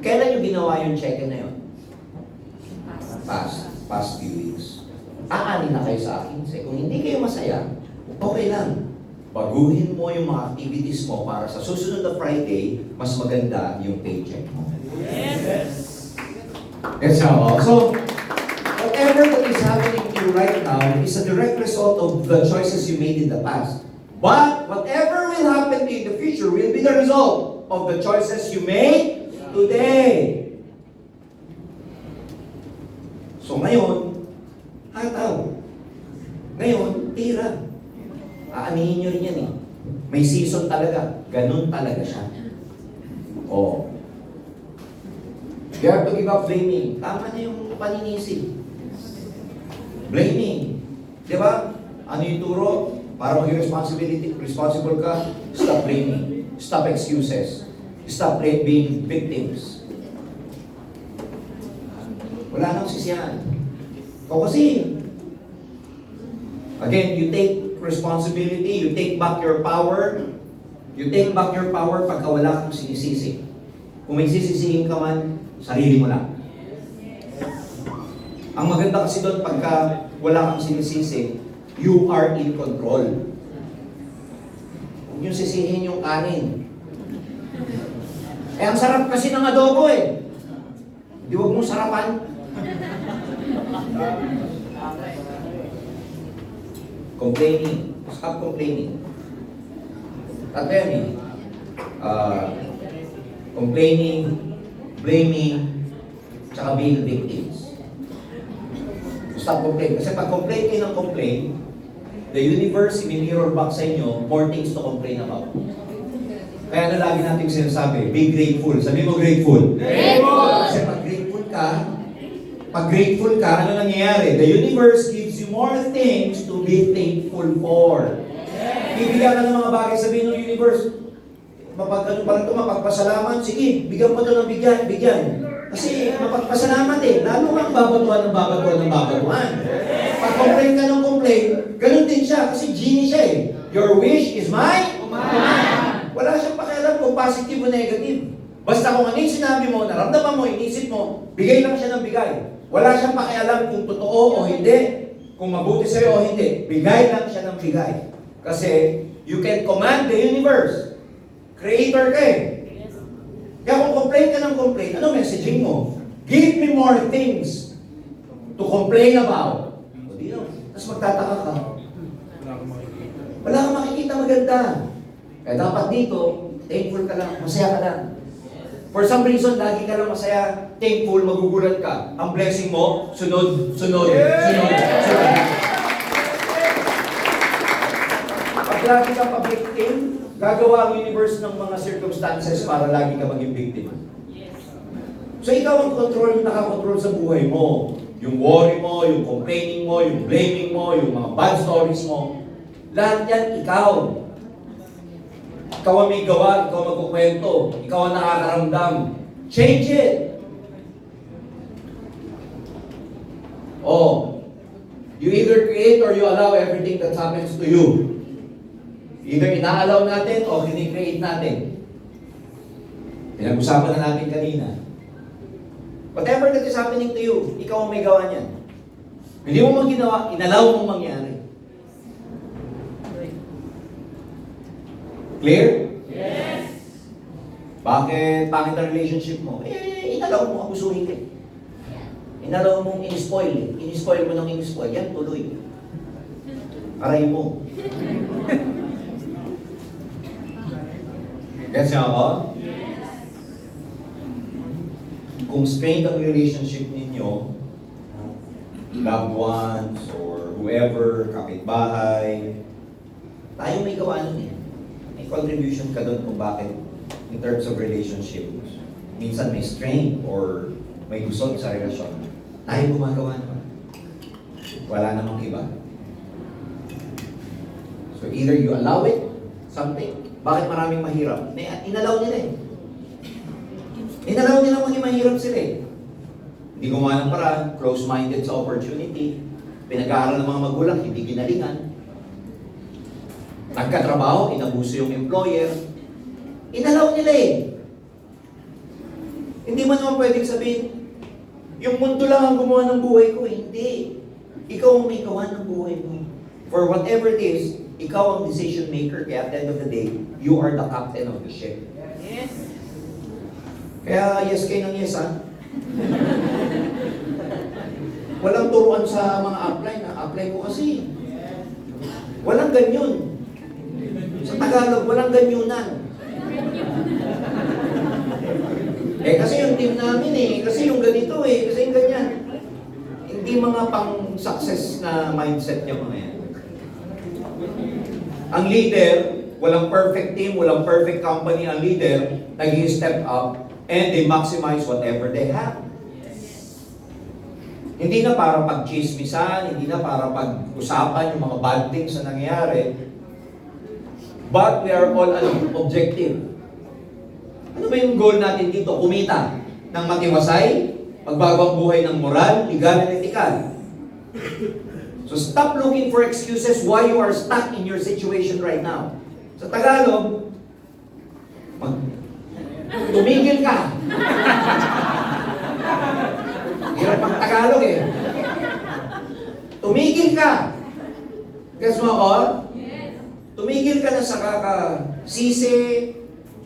Kailan nyo ginawa yung check-in na yun? Past few weeks. Aanin na kayo sa akin. Kasi kung hindi kayo masaya, okay lang. Baguhin mo yung mga activities mo para sa susunod na Friday, mas maganda yung paycheck mo. Yes. That's how. So, whatever that is happening to you right now is a direct result of the choices you made in the past. But whatever will happen to you in the future will be the result of the choices you made today. So ngayon, hataw. Ngayon, tira. Aanihin nyo rin yan eh. May season talaga. Ganun talaga siya. Oh. You have to give up blaming. Tama na yung paninisi. Blaming. Di ba? Ano yung turo? Para maging responsible ka, stop blaming. Stop excuses. Stop being victims. Wala nang sisiyahan. O kasi, again, you take responsibility, you take back your power. You take back your power pagka wala kang sinisisi. Kung may sisisihin ka man, sarili mo lang. Ang maganda kasi doon pagka wala kang sinisisi, you are in control. Huwag nyo sisihin yung kanin. Ang sarap kasi ng adobo eh. Di huwag mong sarapan. Complaining. Stop complaining. Tatlo yan eh. Complaining, blaming, tsaka being victims. Stop complaining. Kasi pag complain kayo ng complain, the universe, i-mirror back sa inyo, more things to complain about. Kaya na lagi natin sinasabi, be grateful. Sabi mo grateful. Grateful! Kasi pag grateful ka, ano nangyayari? The universe gives you more things to be thankful for. Bibigyan ka ng mga bagay, sabihin ng universe, mapagpasalamat, sige, bigyan mo ito ng bigyan. Kasi mapagpasalamat eh, lalo kang babatuan. Pag complain ka ng complain, ganun din siya, kasi genie siya eh. Your wish is my command. Wala siyang pakialam kung positive o negative. Basta kung ano yung sinabi mo, naramdaman mo, inisip mo, bigay lang siya ng bigay. Wala siyang pakialam kung totoo o hindi, kung mabuti sa'yo o hindi. Bigay lang siya ng bigay. Kasi you can command the universe. Creator ka eh. Kaya kung complain ka ng complain, ano messaging mo? Give me more things to complain about. O di no. Tapos magtataka ka. Wala kang makikita maganda. Kaya dapat dito, thankful ka lang, masaya ka lang. For some reason, lagi ka lang masaya, thankful, magugulat ka. Ang blessing mo, sunod. Pag lagi ka pa-victim, gagawa ang universe ng mga circumstances para lagi ka maging biktima. So ikaw ang nakakontrol sa buhay mo. Yung worry mo, yung complaining mo, yung blaming mo, yung mga bad stories mo. Lahat yan, ikaw. Ikaw ang may gawa, ikaw ang magkukwento, ikaw ang nakakaramdam. Change it! Oh, you either create or you allow everything that happens to you. Either ina-allow natin o kini-create natin. Pinag-usapan na natin kanina. Whatever that is happening to you, ikaw ang may gawa niyan. Hindi mo mang ginawa, inallow mong mangyari. Clear? Yes! Bakit pangit ang relationship mo? Inalaw mo abusuhin ka. Inalaw mong in-spoil. In-spoil mo ng in-spoil. Yan, tuloy. Aray mo. Gets niyo ako? Kung strained ang relationship ninyo, loved ones, or whoever, kapitbahay, tayo may gawa nun eh. May contribution ka doon kung bakit in terms of relationship. Minsan may strain or may gusot sa relasyon. Tayo gumagawa naman. Wala namang iba. So either you allow it, something. Bakit maraming mahirap? Inalaw nila eh. Inalaw nila maging mahirap sila eh. Hindi gumawa ng paraan, close-minded sa opportunity, pinag-aaral ng mga magulang, hindi ginalingan. Nagkatrabaho, inabuso yung employer. Inalaw nila eh. Hindi man naman pwedeng sabihin, yung mundo lang ang gumawa ng buhay ko. Hindi. Ikaw ang may gawa ng buhay mo. For whatever it is, ikaw ang decision maker. Kaya at the end of the day, you are the captain of the ship. Yes! Kaya yes kayo ng yes ha. Walang turuan sa mga apply na apply ko kasi. Walang ganyan. Sa Tagalog, walang ganyunan. Kasi yung team namin kasi yung ganito kasi yung ganyan. Hindi mga pang-success na mindset niya mga yan. Ang leader, walang perfect team, walang perfect company. Ang leader, nag-i-step up and they maximize whatever they have. Hindi na para pag-chismisan, hindi na para pag-usapan yung mga bad things na nangyayari. But we are all objective. Ano ba yung goal natin dito? Kumita ng matiwasay, magbago ang buhay ng moral, legal, and ethical. So stop looking for excuses why you are stuck in your situation right now. Sa Tagalog, tumigil ka. Hirap ang Tagalog eh. Tumigil ka. Guess mo ako? Tumigil ka na sa kakasisi,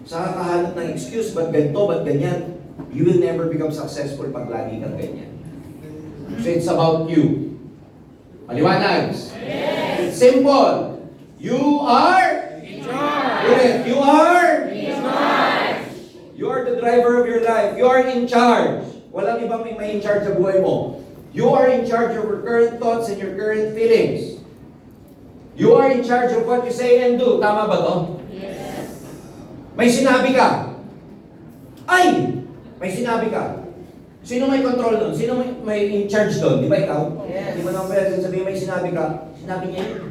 sa kakahanap ng excuse, ba't ganito, ba't ganyan. You will never become successful pag lagi kang ganyan. So it's about you. Maliwanag? Yes! It's simple. You are In charge. Ulit. You are In charge. You are the driver of your life. You are in charge. Walang ibang may in charge sa buhay mo. You are in charge of your current thoughts and your current feelings. You are in charge of what you say and do. Tama ba to? Yes. May sinabi ka. Ay! May sinabi ka. Sino may control doon? Sino may in charge doon? Di ba ikaw? Yes. Di ba naman pwede sabihin may sinabi ka? Sinabi niya yun.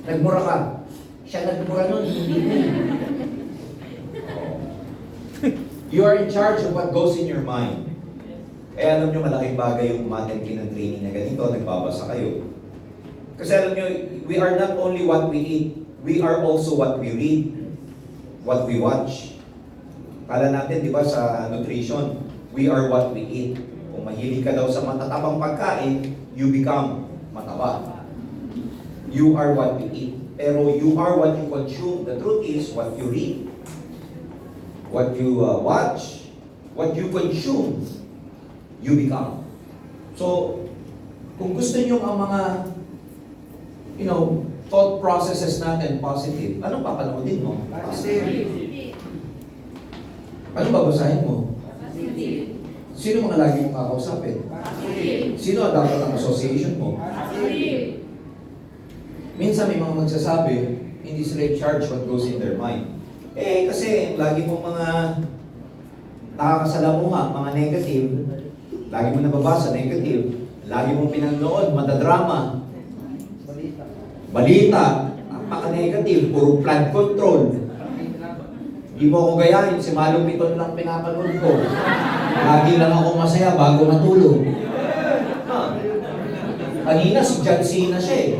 Nagmura ka. Siya nagmura nun. Hindi mo. You are in charge of what goes in your mind. Eh alam nyo, malaking bagay yung umattend kayo ng training na ganito, nagbabasa kayo. Kasi alam nyo, we are not only what we eat, we are also what we read, what we watch. Kala natin, di ba, sa nutrition, we are what we eat. Kung mahilig ka daw sa matatabang pagkain, you become mataba. You are what you eat. Pero you are what you consume. The truth is, what you read, what you watch, what you consume, you become. So, kung gusto nyo ang mga, thought processes natin positive, anong papanoodin mo? Positive. Anong babasahin mo? Positive. Sino mga lagi mong kakausapin? Positive. Sino ang dapat ang association mo? Positive. Minsan may mga magsasabi, hindi sila in charge what goes in their mind. Eh, kasi lagi mong mga nakakasalamuha, mga negative, lagi mo nababasa, negative, lagi mong pinanood, madadrama, balita, napaka-negative, puro flood control. Di mo ako gayahin, si Malong Piton lang pinapanood ko. Lagi lang ako masaya bago matulog. Kanina si John Cena siya eh.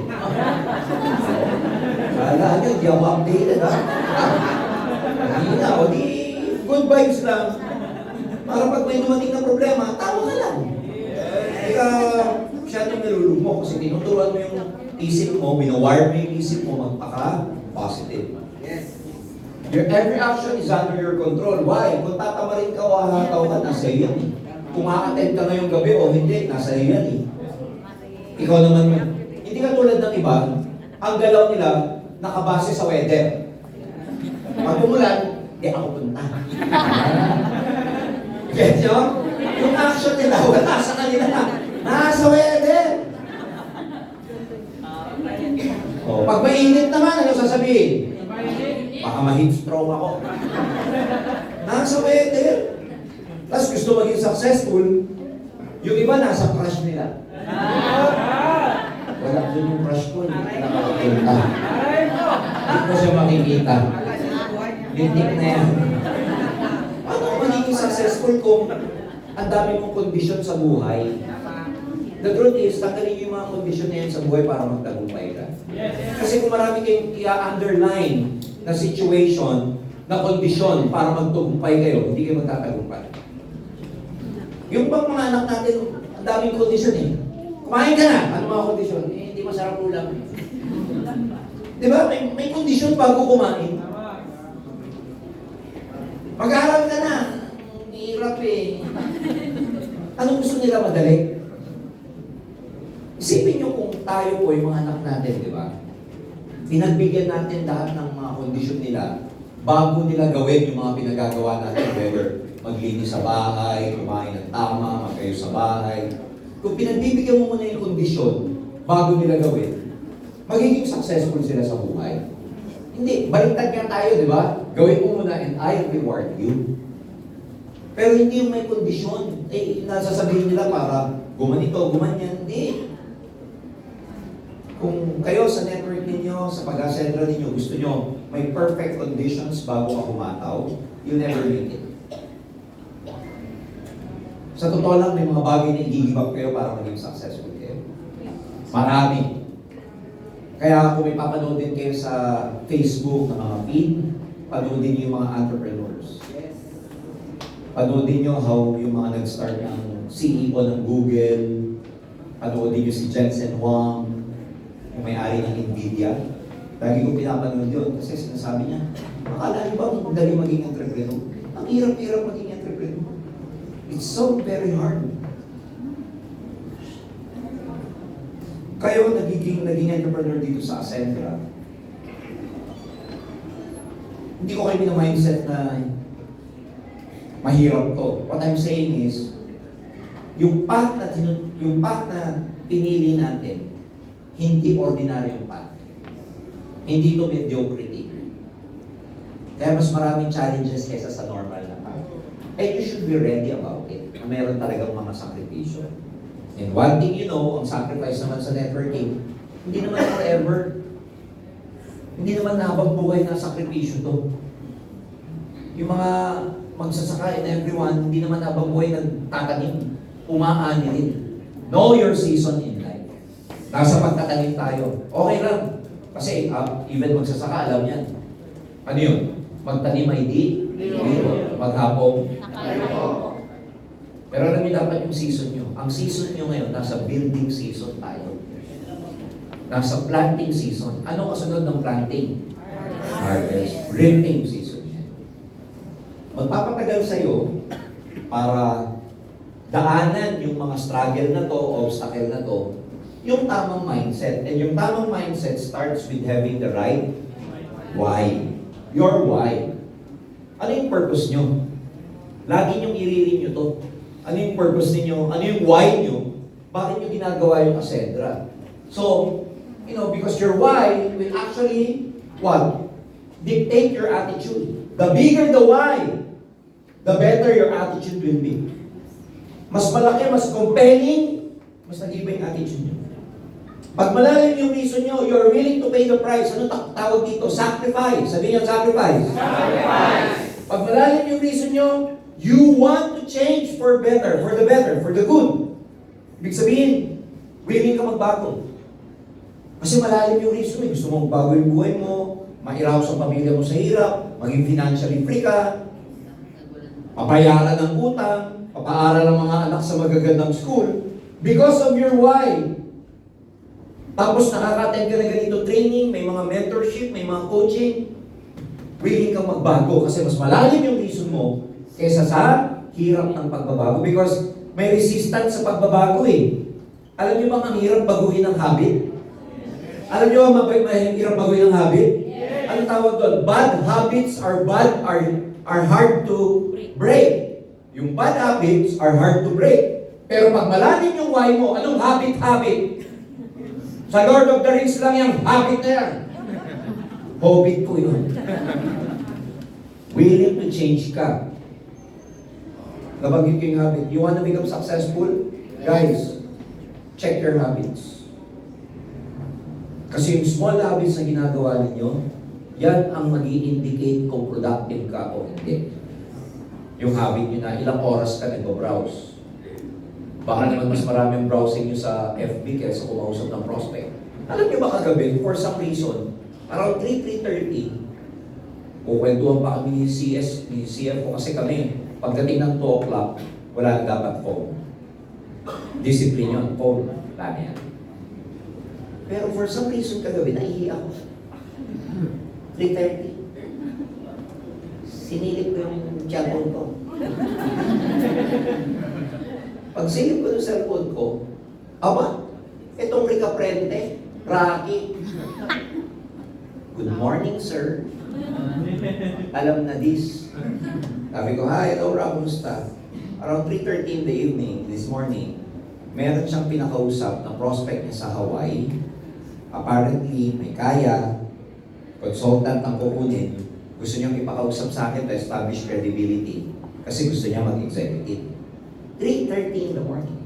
Kala nyo, di ako updated ha. Kanina, o di good vibes lang. Para pag may dumating na problema, tawa ka lang. Kaya masyadong nalulugmok kasi tinuturuan mo yung isip mo, binawire mo yung isip mo, magpaka-positive. Your every action is under your control. Why? Kung tatamarin ka o hahataw ka, nasa iyo yan eh. Kung ma-attend ka ngayong gabi o hindi, nasa iyo yan eh. Ikaw naman, hindi ka tulad ng iba, ang galaw nila nakabase sa weather. Pag umulan, di ako punta. Get nyo? Yung action nila, wala sa kanila. Nasa weather. O, pag mainit naman, ano sasabihin? Baka ma-heat stroke ako. Nasa weather. Tapos gusto maging successful, yung iba nasa crush nila. Wala doon yung crush ko, hindi ka nakakapunta. Hindi ko siya makikita. Lintik na yan. Paano magiging successful kung ang dami mong kondisyon sa buhay? The truth is, tanggalin yung mga kondisyon na yan sa buhay para magtagumpay ka. Kasi kung marami kayong i-underline na situation, na kondisyon para magtagumpay kayo, hindi kayo magtatagumpay. Yung bang mga anak natin, ang daming kondisyon eh. Kumain ka na, ano mga kondisyon? Eh, hindi masarap ulam. Di ba? May kondisyon bago kumain. Mag-aaral ka na. Hirap eh. Anong gusto nila madali? Isipin nyo kung tayo po yung mga anak natin, di ba? Pinagbigyan natin lahat ng mga kondisyon nila bago nila gawin yung mga pinagagawa natin, whether maglinis sa bahay, kumain ng tama, magkayo sa bahay. Kung pinagbibigyan mo muna yung kondisyon bago nila gawin, magiging successful sila sa buhay. Hindi, baliktad nga tayo, di ba? Gawin mo muna and I reward you. Pero hindi yung may kondisyon. Eh, nasasabihin nila para gumanito, gumanyan. Hindi. Kung kayo sa network ninyo, sa pag-asentra ninyo, gusto nyo may perfect conditions bago ka humataw, you'll never make it. Sa totoo lang, may mga bagay na i-give up kayo para maging successful kayo. Marami. Kaya kung may papanoodin kayo sa Facebook na mga feed, panoodin niyo yung mga entrepreneurs. Panoodin niyo how yung mga nag-start ng CEO ng Google, panoodin niyo si Jensen Huang, yung may-ari ng Nvidia. Lagi ko pinapanood yun kasi sinasabi niya, akala niyo ba madali maging entrepreneur? Ang hirap-hirap maging entrepreneur. It's so very hard. Kayo naging entrepreneur dito sa Ascendra. Hindi ko kayo mindset na mahirap to. What I'm saying is, yung path na pinili natin, hindi ordinaryong path. Hindi to mediocrity. Kaya mas maraming challenges kaysa sa normal na path. And you should be ready about it. Na meron talagang mga sakripisyo. And one thing you know, ang sacrifice naman sa networking, hindi naman forever. Hindi naman habang buhay na sakripisyo to. Yung mga magsasaka and everyone, hindi naman habang buhay nagtatanim. Umaani din. Know your season in life. Nasa pagtatanim tayo. Okay lang. Kasi even magsasaka, alam yan. Ano yun? Magtanim ay di? Maghapong? Pero alam niyo dapat yung season nyo. Ang season nyo ngayon, nasa building season tayo. Nasa planting season. Ano kasunod ng planting? Harvest. Reaping season yan. Magpapatagal sa'yo para daanan yung mga struggle na to, obstacle na to, yung tamang mindset. And yung tamang mindset starts with having the right why. Your why. Ano yung purpose nyo? Lagi nyong iririn nyo to. Ano yung purpose ninyo? Ano yung why nyo? Bakit nyo ginagawa yung Ascendra? So, because your why will actually, what? Dictate your attitude. The bigger the why, the better your attitude will be. Mas malaki, mas compelling, mas nag-iba yung attitude nyo. Pag malalim yung reason nyo, you're willing to pay the price. Ano tawag dito? Sacrifice. Sabihin nyo, sacrifice. Sacrifice. Pag malalim yung reason nyo, you want to change for better, for the good. Ibig sabihin, willing ka magbago. Kasi malalim yung reason mo. Gusto mo magbago yung buhay mo, mahiraw sa pamilya mo sa hirap, maging financially free ka, papayaran ng utang, papaaral ng mga anak sa magagandang school, because of your why. Tapos nakaka-attend ka na ganito training, may mga mentorship, may mga coaching, willing kang magbago kasi mas malalim yung reason mo kaysa sa hirap ng pagbabago because may resistance sa pagbabago eh. Alam niyo bang ang hirap baguhin ng habit? Alam niyo ba may hirap baguhin ng habit? Ano tawag doon? Bad habits are hard to break. Yung bad habits are hard to break. Pero pag malalim yung why mo, anong habit? Sa Lord of the Rings lang yung habit na yan. Hobbit po yun. Willing to change ka. Nabanggit ko yung habit. You want to become successful? Guys, check your habits. Kasi yung small habits na ginagawa ninyo, yan ang mag-i-indicate kung productive ka o hindi. Yung habit nyo na ilang oras ka nag-browse. Baka naman mas maraming browsing nyo sa FB kaysa kumausap ng prospect. Alam nyo ba kagabi, for some reason, around 3:30, kukwentuhan pa kami ni CFO kasi kami, pagdating ng 2 o'clock, wala na dapat phone. Discipline yun, phone, wala na yan. Pero for some reason kagabi, naihi ako. 3:30. Sinilip ko yung cellphone ko. Pag silip ko yung cellphone ko, aba, itong Rica Prente, Rocky. Good morning, sir. Alam na this. Sabi ko, hi, Laura, kumusta? Around 3:30 in the evening, this morning, meron siyang pinakausap na prospect niya sa Hawaii. Apparently, may kaya, consultant ang kukunin. Gusto niyang ipakausap sa akin to establish credibility. Kasi gusto niya mag-executive. 3:30 in the morning.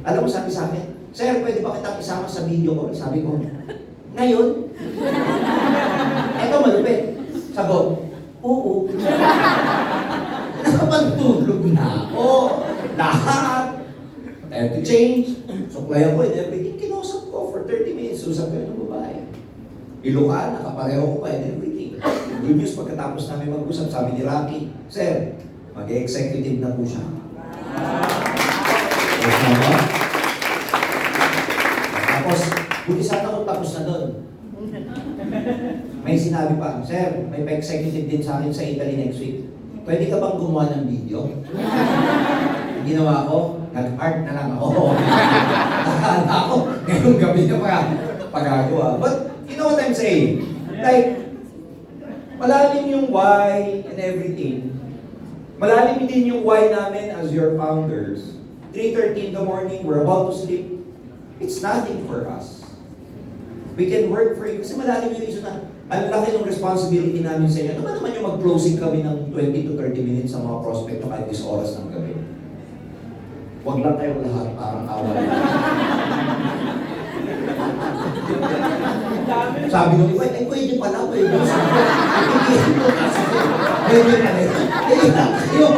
Alam mo, sabi sa akin, sir, pwede ba kitang isama sa video ko? Sabi ko, ngayon? Eto malupit. Sagot, oo. Nakapagtulog na ako. Lahat. I have to change. Suklayan ko and everything. Kinausap ko for 30 minutes. Usap ko ng babae. Ilukan, nakapareho ko pa and everything. Good news, pagkatapos namin mag-usap, sabi ni Rocky, sir, mag-executive na po siya. Tapos, buti sana kung tapos na doon. May sinabi pa, sir, may pa-executive din sa akin sa Italy next week. Pwede ka bang gumawa ng video? ginawa ko, nag-art na lang ako. Nakakala ako, ngayong gabi na pagagawa. But, you know what I'm saying? Like, malalim yung why and everything. Malalim din yung why namin as your founders. 3:30 in the morning, we're about to sleep. It's nothing for us. We can work for you. Kasi malalim yung reason na, ang laki ng responsibility namin sa inyo. Ano ba naman yung mag-closing kami ng 20 to 30 minutes sa mga prospect nyo kahit this oras ng gabi? Huwag lang kayong lahat, parang awal. Sabi nung iba, eh pwede pala, pwede. Pwede ka rin. Pwede lang kayo.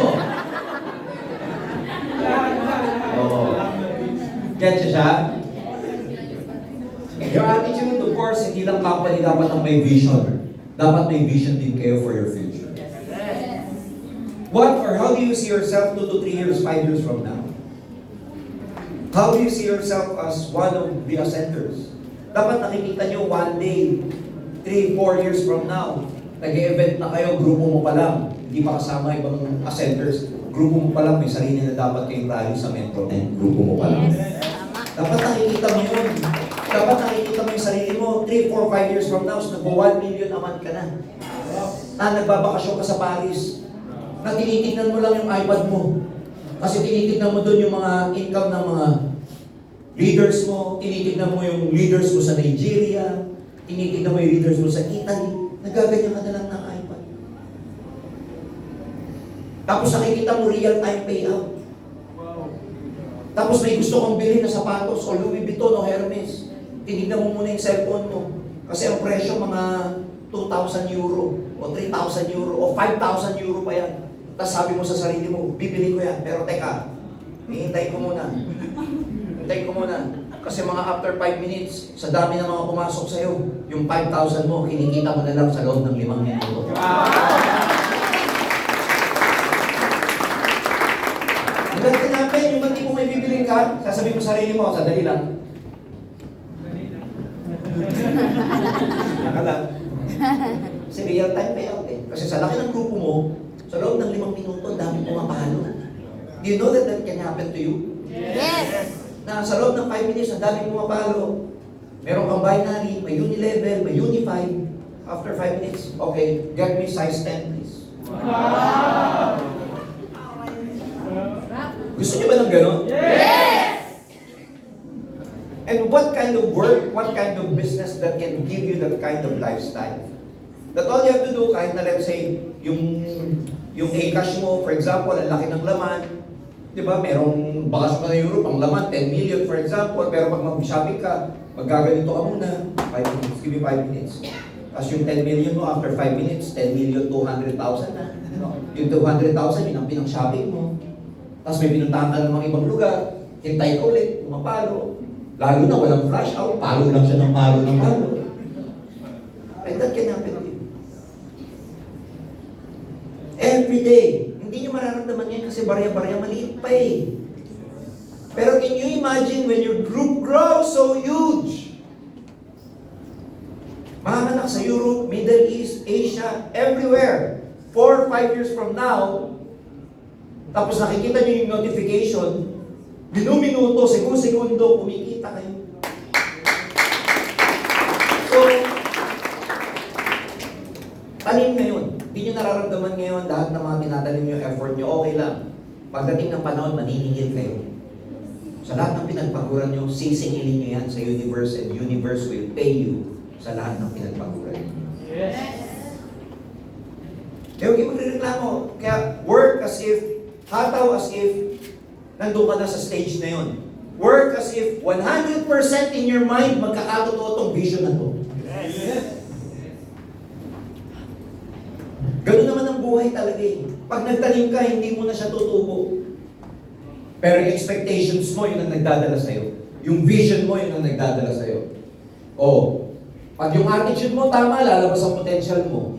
Oo. Get siya? Your attitude, of course, hindi lang company dapat ang may vision. Dapat may vision din kayo for your future. What or how do you see yourself 2 to 3 years, 5 years from now? How do you see yourself as one of the ascenders? Dapat nakikita nyo one day, 3, 4 years from now, nag-e-event na kayo, grupo mo pa lang, hindi pa kasama ibang ascenders, grupo mo pa lang, may sarili na dapat kayong rally sa Metro 10, grupo mo pa lang. Dapat nakikita mo yun. Dapat nakikita mo yung sarili mo, 3, 4, 5 years from now, so nag-1 million a month ka na. Nagbabakasyon ka sa Paris, na tinitignan mo lang yung iPad mo. Kasi tinitignan mo doon yung mga income ng mga leaders mo, tinitignan mo yung leaders mo sa Nigeria, tinitignan mo yung leaders mo sa Italy, nagaganyan ka na lang ng iPad. Tapos nakikita mo real-time payout. Tapos may gusto kong bilhin na sapatos o Louis Vuitton o Hermes. Tinignan mo muna yung cellphone mo. Kasi ang presyo mga 2,000 euro o 3,000 euro o 5,000 euro pa yan. Tapos sabi mo sa sarili mo, bibili ko yan. Pero teka, hihintay ko muna. Hintay ko muna. Kasi mga after 5 minutes, sa dami ng mga pumasok sa'yo, yung 5,000 mo, kinikita mo na lang sa loob ng 5 minuto. Hanggang tinapin, yung hindi mo may bibiling ka, sasabihin mo sa sarili mo, sadali lang. Naka lang. Kasi real time payout eh. Kasi sa laki ng grupo mo, sa loob ng 5 minuto, ang dami pumapalo. Do you know that can happen to you? Yes. Na sa loob ng 5 minutes, ang dami pumapalo. Meron kang binary, may uni-level, may uni-5. After 5 minutes, okay, get me size 10 please. Wow. Gusto niyo ba ng gano'n? Yes. And what kind of work, what kind of business that can give you that kind of lifestyle? That all you have to do, kahit na let's say, yung A-cash mo, for example, ang laki ng laman, di ba, merong bakasyon ka na Europe, ang laman, 10 million for example, pero pag mag-shopping ka, maggaganito ka muna, 5 minutes, give me 5 minutes. Tapos yung 10 million mo, after 5 minutes, 10 million, 200,000 na. Yung 200,000, yun ang pinang-shopping mo. Tapos may pinuntahan ka ng mga ibang lugar, hintay ka ulit, pumapalo. Lalo na walang flash out, palo lang siya ng palo. And that can happen to you. Every day. Hindi nyo mararamdaman yan kasi barya-barya maliit pa eh. Pero can you imagine when your group grows so huge? Mga anak sa Europe, Middle East, Asia, everywhere. 4 or 5 years from now, tapos nakikita nyo yung notification, minuto, segundo, kumikita kayo. So, tanim ngayon. Hindi nyo nararamdaman ngayon lahat ng mga tinatanim nyo, effort nyo, okay lang. Pagdating ng panahon, maniningil kayo. Sa lahat ng pinagpaguran nyo, sisingilin nyo yan sa universe and universe will pay you sa lahat ng pinagpaguran nyo. Yes. Eh, huwag yung magreklamo. Kaya, work as if, hataw as if, nandun ka na sa stage na yun. Work as if 100% in your mind magkakatotoo tong vision na to. Yes. Ganun naman ang buhay talaga eh. Pag nagtanim ka, hindi mo na siya tutubo. Pero yung expectations mo, yun ang nagdadala sa'yo. Yung vision mo, yun ang nagdadala sa'yo. Oh, pag yung attitude mo tama, lalabas ang potential mo.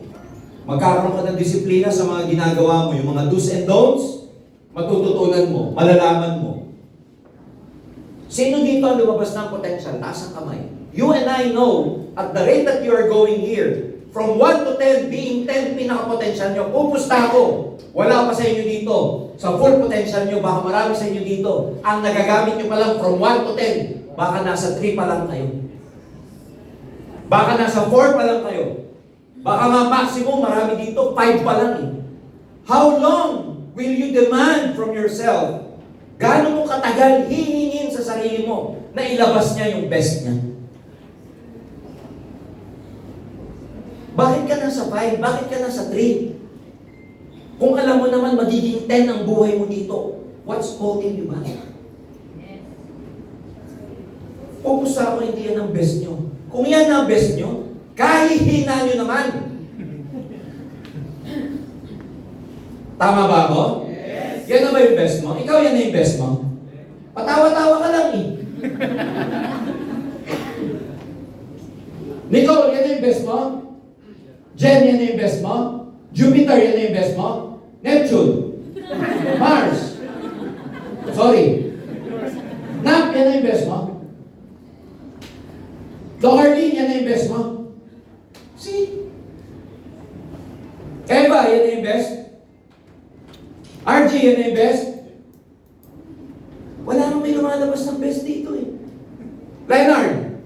Magkakaroon ka ng disiplina sa mga ginagawa mo. Yung mga do's and don'ts, matututunan mo, malalaman mo. Sino dito ang lumabas ng potential? Taas ang kamay. You and I know, at the rate that you are going here, From 1 to 10, being 10 pinaka-potential nyo, pupusta ako. Wala pa sa inyo dito. Sa full potential nyo, baka marami sa inyo dito. Ang nagagamit nyo pa lang from 1 to 10, baka nasa 3 pa lang kayo. Baka nasa 4 pa lang kayo. Baka nga maximum, marami dito, 5 pa lang eh. How long will you demand from yourself? Gaano mo katagal hihingin sa sarili mo na ilabas niya yung best niya? Bakit ka nasa 5? Bakit ka nasa 3? Kung alam mo naman magiging 10 ang buhay mo dito, what's holding you back? Pupusta ako, hindi yan ang best nyo. Kung yan ang best nyo, kahihina nyo naman. Tama ba ako? Yes. Yan na ba yung best mo? Ikaw yan na yung best mo? Patawa-tawa ka lang eh. Nicole, yan na yung best mo? Jen, yan na yung best mo? Jupiter, yan na yung best mo? Neptune? Mars? Sorry. Nap, yan na yung best mo? Loharlin, yan na yung best mo? See? Eva, yan na yung best? RG, yan na yung best? Wala nang may lumalabas ng best dito eh. Leonard,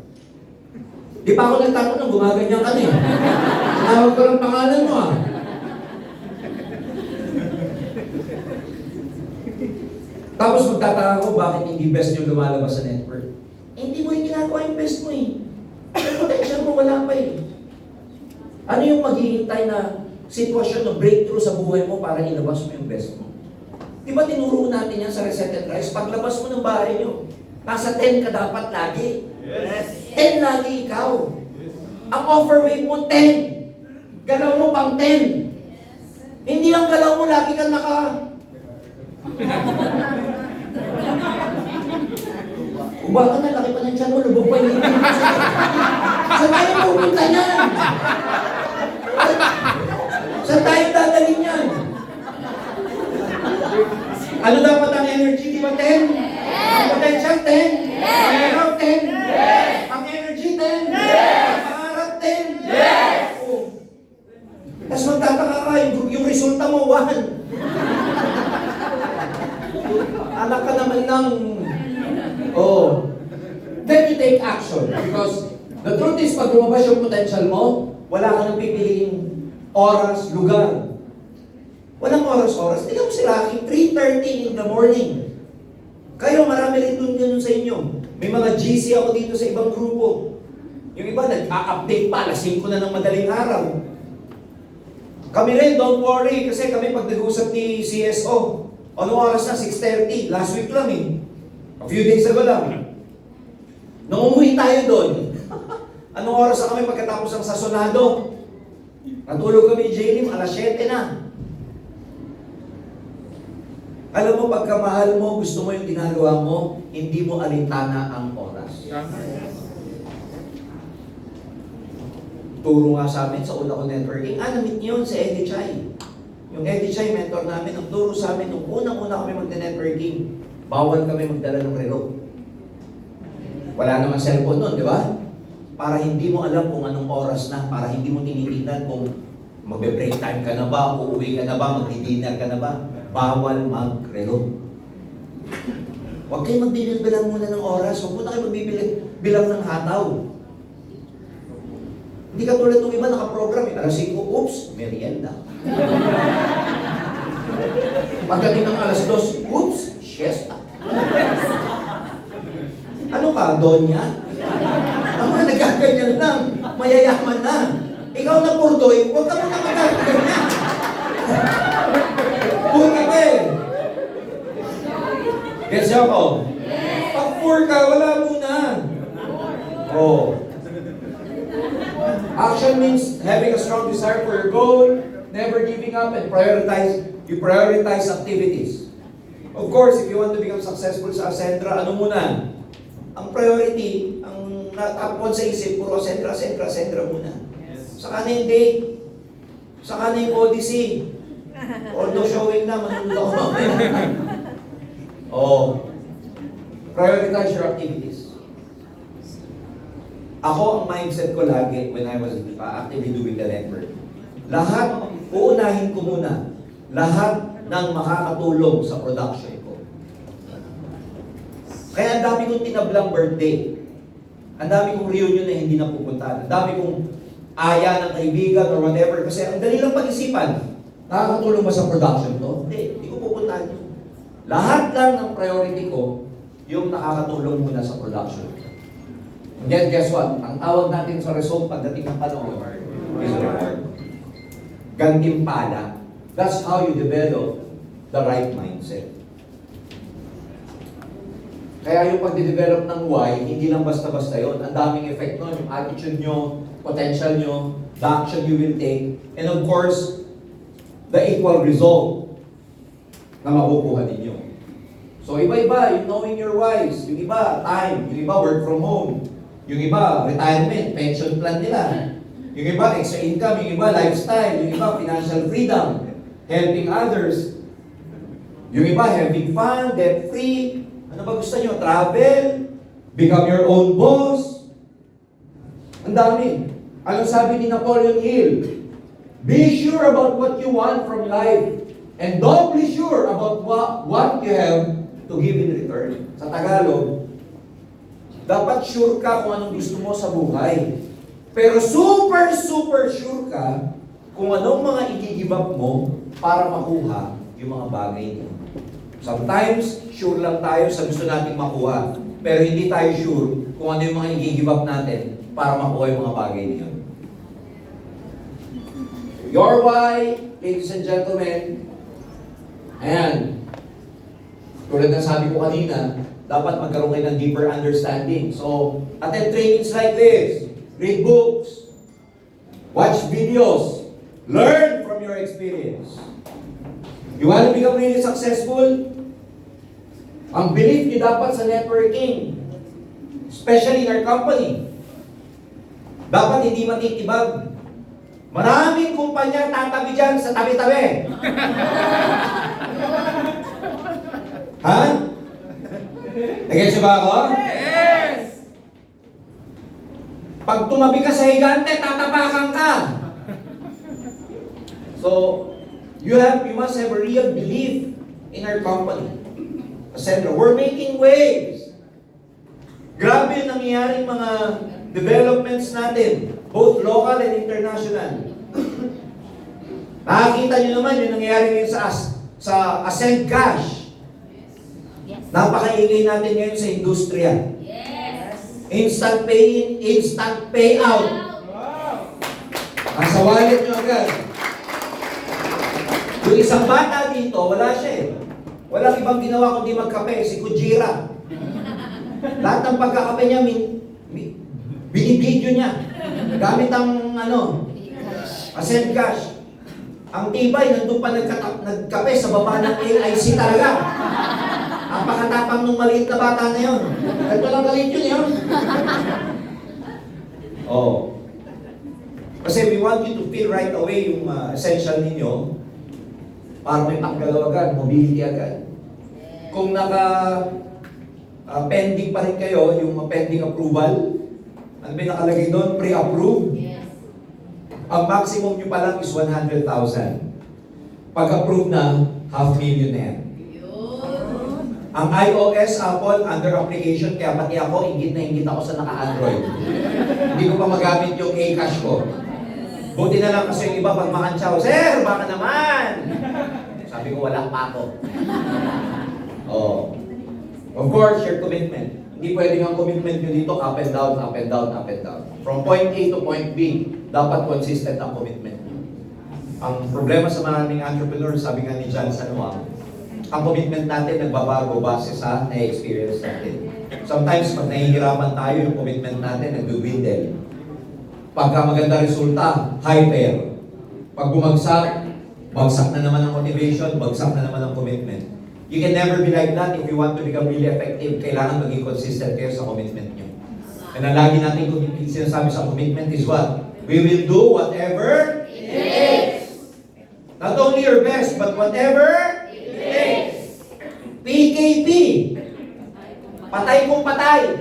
di pa ako nagtanong nung gumaganyan ka na eh. Tawag ko lang pangalan mo ah. Tapos magtataka ko bakit hindi best yung lumalabas sa network. Eh, hindi mo yung ginagawa yung best mo eh. Yung potential mo wala pa eh. Ano yung maghihintay na sitwasyon na breakthrough sa buhay mo para ilabas mo yung best mo? Di ba tinuro natin yan sa Reset and Rise? Paglabas mo ng bahay nyo, nasa 10 ka dapat lagi. Yes. 10 lagi ikaw. Ang offer wave mo 10. Galaw mo pang 10. Hindi ang galaw mo lagi kang Uba ka na, laki pa ng tiyan mo, lubog pa yung Saan tayo pupunta niyan? Saan tayo dadalhin yan? Ano dapat ang energy? Di ba 10? Ang potential 10? Ang araw 10? Ang energy 10? Ang pangarap 10? Oh. Tapos magtataka ka, yung resulta mo 1. Anak ka naman ng... Oh. Then you take action. Because the truth is, pag lumabas yung potential mo, wala ka nang pipiliing oras, lugar. Walang oras-oras. Tingnan mo si Rocky, 3:30 in the morning. Kayo, marami rin doon sa inyo. May mga GC ako dito sa ibang grupo. Yung iba, nag-update pa, alas 5 na ng madaling araw. Kami rin, don't worry, kasi kami pag nag-usap ni CSO, anong oras na? 6:30. Last week lang eh. A few days ago lang. Nung umuwi tayo doon, anong oras na kami pagkatapos ng sasonado? Natulog kami, J-Lim, alas 7 na. Alam mo, pagka mahal mo, gusto mo yung ginagawa mo, hindi mo alintana ang oras. Turo nga sa amin sa una ko networking, namit niyo yun si Eddie Chai. Yung Eddie Chai, mentor namin, ang turo sa amin, nung unang-una kami mag-networking, bawal kami magdala ng relo. Wala namang cellphone nun, di ba? Para hindi mo alam kung anong oras na, para hindi mo tinitingnan kung magbe-break time ka na ba, uuwi ka na ba, magdi-dinner ka na ba. Bawal mag-relo. Huwag kayo magbibilang muna ng oras, huwag muna kayo magbibilang ng hataw. Hindi ka tulad ng iba nakaprogram eh. Alas 5, oops, merienda. Pagdating ng alas 2, oops, siesta. Ano ka, Donya? Ang mga nagaganyan lang, mayayaman na. Ikaw na purdoy, huwag ka muna magaganyan. Poor ka ba eh? Gets niyo ako? Pag poor ka, wala muna. Oh. Action means having a strong desire for your goal, never giving up, and you prioritize activities. Of course, if you want to become successful sa Ascentra, ano muna? Ang priority, ang natapon sa isip, puro Ascentra muna. Saka na yung date, saka na yung Odyssey. Although showing na, manunod ako. Oh. Prioritize your activities. Ako, ang mindset ko lagi when I was actively doing the network, lahat, uunahin ko muna, lahat ng makakatulong sa production ko. Kaya ang dami kong tinablang birthday. Ang dami kong reunion na hindi napupuntahan. Ang dami kong aya ng kaibigan or whatever. Kasi ang dali lang pag-isipan. Nakakatulong ba sa production to? Hindi ko pupuntahan yun. Lahat lang ng priority ko, yung nakakatulong muna sa production. And then guess what? Ang tawag natin sa result pagdating ng panahon is reward. Gantimpala. That's how you develop the right mindset. Kaya yung pagde-develop ng why, hindi lang basta-basta yun. Ang daming effect nun. Yung attitude nyo, potential nyo, the action you will take, and of course, the equal result na makukuha ninyo. So iba-iba, yung knowing your whys. Yung iba, time. Yung iba, work from home. Yung iba, retirement, pension plan nila. Yung iba, extra income. Yung iba, lifestyle. Yung iba, financial freedom. Helping others. Yung iba, having fun, debt-free. Ano ba gusto nyo? Travel? Become your own boss? Ang dami. Anong sabi ni Napoleon Hill? Be sure about what you want from life. And don't be sure about what you have to give in return. Sa Tagalog, dapat sure ka kung anong gusto mo sa buhay. Pero super sure ka kung anong mga i-give up mo para makuha yung mga bagay niyo. Sometimes, sure lang tayo sa gusto nating makuha. Pero hindi tayo sure kung ano yung mga i-give up natin para makuha yung mga bagay niyo. Your why, ladies and gentlemen, ayan. Tulad ng sabi ko kanina, dapat magkaroon kayo ng deeper understanding. So, attend trainings like this. Read books. Watch videos. Learn from your experience. You want to become really successful? Ang belief niyo dapat sa networking, especially in our company, dapat hindi matitibag. Maraming kumpanya tatabi dyan sa tabi-tabi. Ha? Nag-gets ba ako? Yes! Pag tumabi ka sa higante, tatapakan ka. So, you must have a real belief in our company. Sandra, we're making waves. Grabe yung nangyayaring mga developments natin, both local and international. Nakakita nyo naman yung nangyayari ngayon sa Ascend Cash. Napakaingay natin ngayon sa industriya. Instant pay in, instant payout. Nasa wallet nyo agad. Yung isang bata dito, wala siya eh. Walang ibang ginawa kundi magkape, si Kujira. Lahat ng pagkakape niya, binibidyo niya. Gamit ang Ascend Cash. Ang tibay, nandun pa nagkape sa baba ng AIC talaga. Ang pakatapang nung maliit na bata na yun. Ganito lang galit yun. Oh. Kasi we want you to feel right away yung essential ninyo para may panggalaw agad, mobility agad. Kung pending pa rin kayo, yung pending approval, ano ba nakalagay doon? Pre-approved? Ang maximum nyo pa lang is 100,000. Pag-approve na, 500,000 na yan. Ang iOS, Apple, under application, kaya pati ako, ingit ako sa naka-Android. Hindi ko pa magamit yung A-Cash ko. Buti na lang kasi yung iba pag makantsaw, Sir, baka naman! Sabi ko, wala pa ako. Oh. Of course, your commitment. Hindi pwedeng ang commitment nyo dito up and down, up and down, up and down. From point A to point B, dapat consistent ang commitment nyo. Ang problema sa maraming entrepreneurs, sabi nga ni John Sanuang, ang commitment natin nagbabago base sa na-experience natin. Sometimes, pag nahihirapan tayo, yung commitment natin nag-dwindle. Pagka maganda resulta, hyper. Pag bumagsak, bagsak na naman ang motivation, bagsak na naman ang commitment. You can never be like that if you want to become really effective. Kailangan maging consistent kayo sa commitment nyo. And ang lagi natin sinasabi sa commitment is what? We will do whatever it takes. Not only your best, but whatever it takes. PKP. Patay kung patay.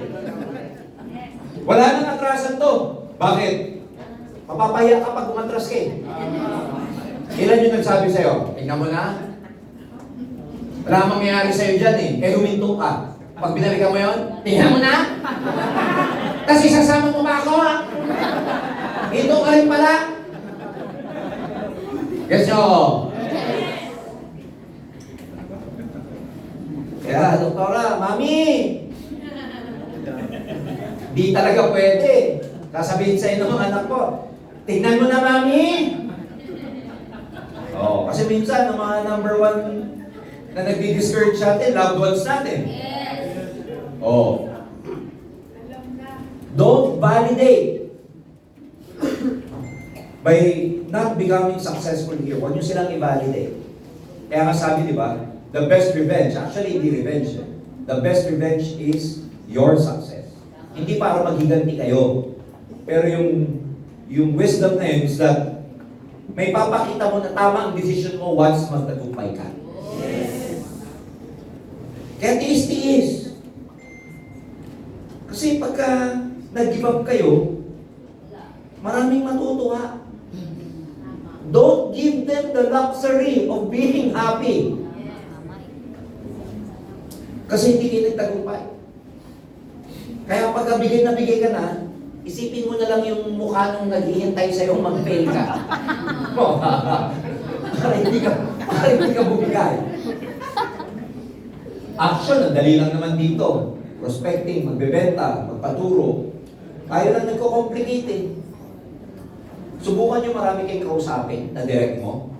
Wala nang atrasan to. Bakit? Mapapahiya ka pag umatras ka eh. Ilan yung nagsabi sa'yo? Tingnan mo na. Wala mangyayari sa'yo dyan eh. Kaya huminto ka. Pag binalikan mo yun, tingnan mo na. Kasi sasama mo ba ako? Hinto ka rin pala. Yes, nyo. Kaya, doktora, mami, di talaga pwede. Sasabihin sa inyo ng anak ko, tingnan mo na, mami. Oh, kasi minsan, ang mga number one na nagdi-discourage natin, loved ones natin. Oh. Don't validate by not becoming successful here. Huwag nyo silang i-validate. Kaya nga sabi, di ba, the best revenge, actually hindi revenge. The best revenge is your success. Hindi para maghiganti kayo. Pero yung wisdom na yun is that may papakita mo na tama ang decision mo once magtagumpay ka. Kaya tiis-tiis. Kasi pagka nag-give up kayo, maraming matutuwa. Don't give them the luxury of being happy. Kasi hindi kayo nagtagumpay. Kaya pagka bigay na bigay ka na, isipin mo na lang yung mukha nung naghihintay sa'yo mag-fail ka. para hindi ka bumigay. Action, ang dali lang naman dito. Prospecting, magbebenta, magpaturo. Tayo lang nagko-complicate eh. Subukan nyo marami kayong kausapin na direct mo.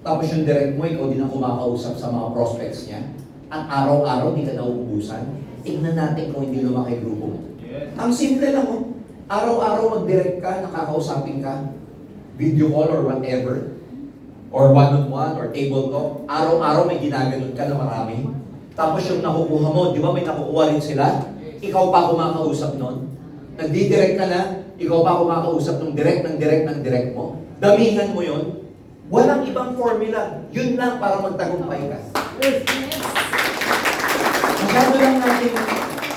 Tapos yung direct mo, ikaw din ang kumakausap sa mga prospects niya. At araw-araw, di ka nauubusan. Tignan natin kung hindi lumaki grupo mo. Ang simple lang mo. Araw-araw mag-direct ka, nakakausapin ka. Video call or whatever. Or one-on-one or table talk. Araw-araw may ginaganon ka na marami. Tapos yung nakukuha mo, di ba may nakukuha rin sila? Ikaw pa kumakausap nun. Nagdi-direct ka na, ikaw pa kumakausap ng direct mo. Damihan mo yun. Walang ibang formula. Yun lang para magtagumpay ka.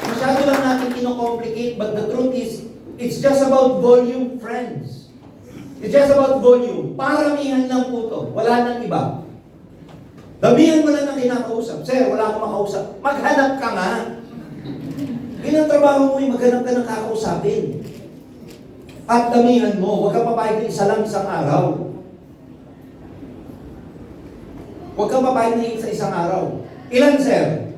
Masyado lang natin kino-complicate, but the truth is, it's just about volume, friends. It's just about volume. Paramihan lang po to. Wala nang iba. Damihan mo lang ng kinakausap. Sir, wala akong makausap. Maghanap ka nga. Yun ang trabaho mo, maghanap ka ng kakausapin. At damihan mo. Huwag ka papayag na isa lang isang araw. Huwag ka papayag na isang araw. Ilan, sir?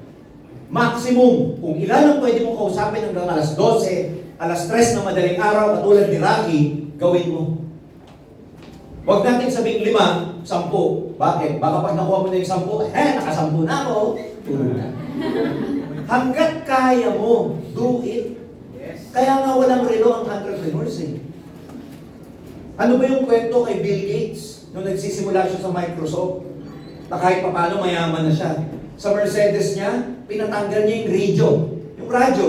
Maximum. Kung ilan ang pwede mong kausapin hanggang alas 12, alas 3 na madaling araw, katulad ni Rocky, gawin mo. Huwag natin sabing 5, 10. Bakit? Baka pag nakuha mo na yung 10, nakasampu na ako. Tulog na. Hanggat kaya mo, do it. Kaya nga walang relo ang entrepreneurs eh. Ano ba yung kwento kay Bill Gates nung nagsisimula siya sa Microsoft? Na kahit paano mayaman na siya. Sa Mercedes niya, pinatanggal niya yung radio. Yung radyo.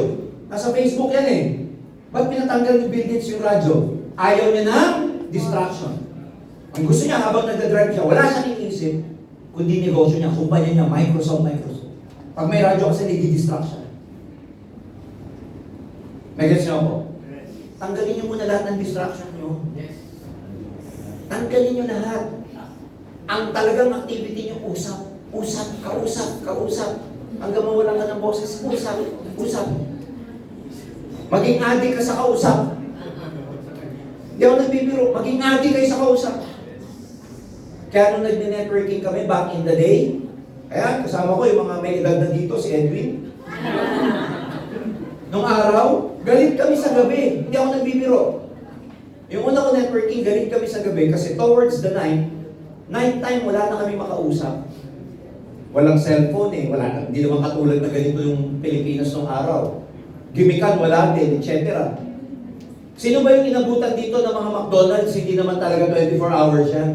Nasa Facebook yan eh. Ba't pinatanggal ni Bill Gates yung radyo? Ayaw niya ng distraction. Ang gusto niya habang nagdadrive siya, wala siyang iniisip, kundi negosyo niya, kumpanya niya, Microsoft. Pag may radyo kasi, nadi-distract siya. May gets niyo ako? Tanggalin niyo muna lahat ng distraction niyo. Tanggalin niyo lahat. Ang talagang activity niyo, kausap. Hanggang mawalan ka ng boses, usap. Maging addict ka sa kausap. Hindi ako nagbibiro, maging addict kayo sa kausap. Kaya nung nag-networking kami back in the day, kaya kasama ko yung mga may edad na dito, si Edwin. Nung araw, galit kami sa gabi. Hindi ako nagbibiro. Yung una ko networking, galit kami sa gabi kasi towards the night time, wala na kami makausap. Walang cellphone eh, hindi naman katulad na ganito yung Pilipinas nung araw. Gimikan, wala din, etc. Sino ba yung inabutan dito ng mga McDonald's? Hindi naman talaga 24 hours yan.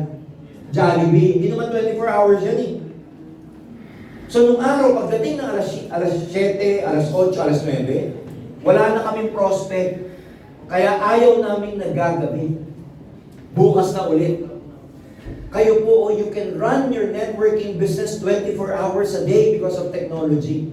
Jollibee, hindi naman 24 hours yan eh. So nung araw, pagdating ng alas 7, alas 8, alas 9, wala na kaming prospect. Kaya ayaw naming nagagabi. Bukas na ulit. Kayo po, you can run your networking business 24 hours a day because of technology.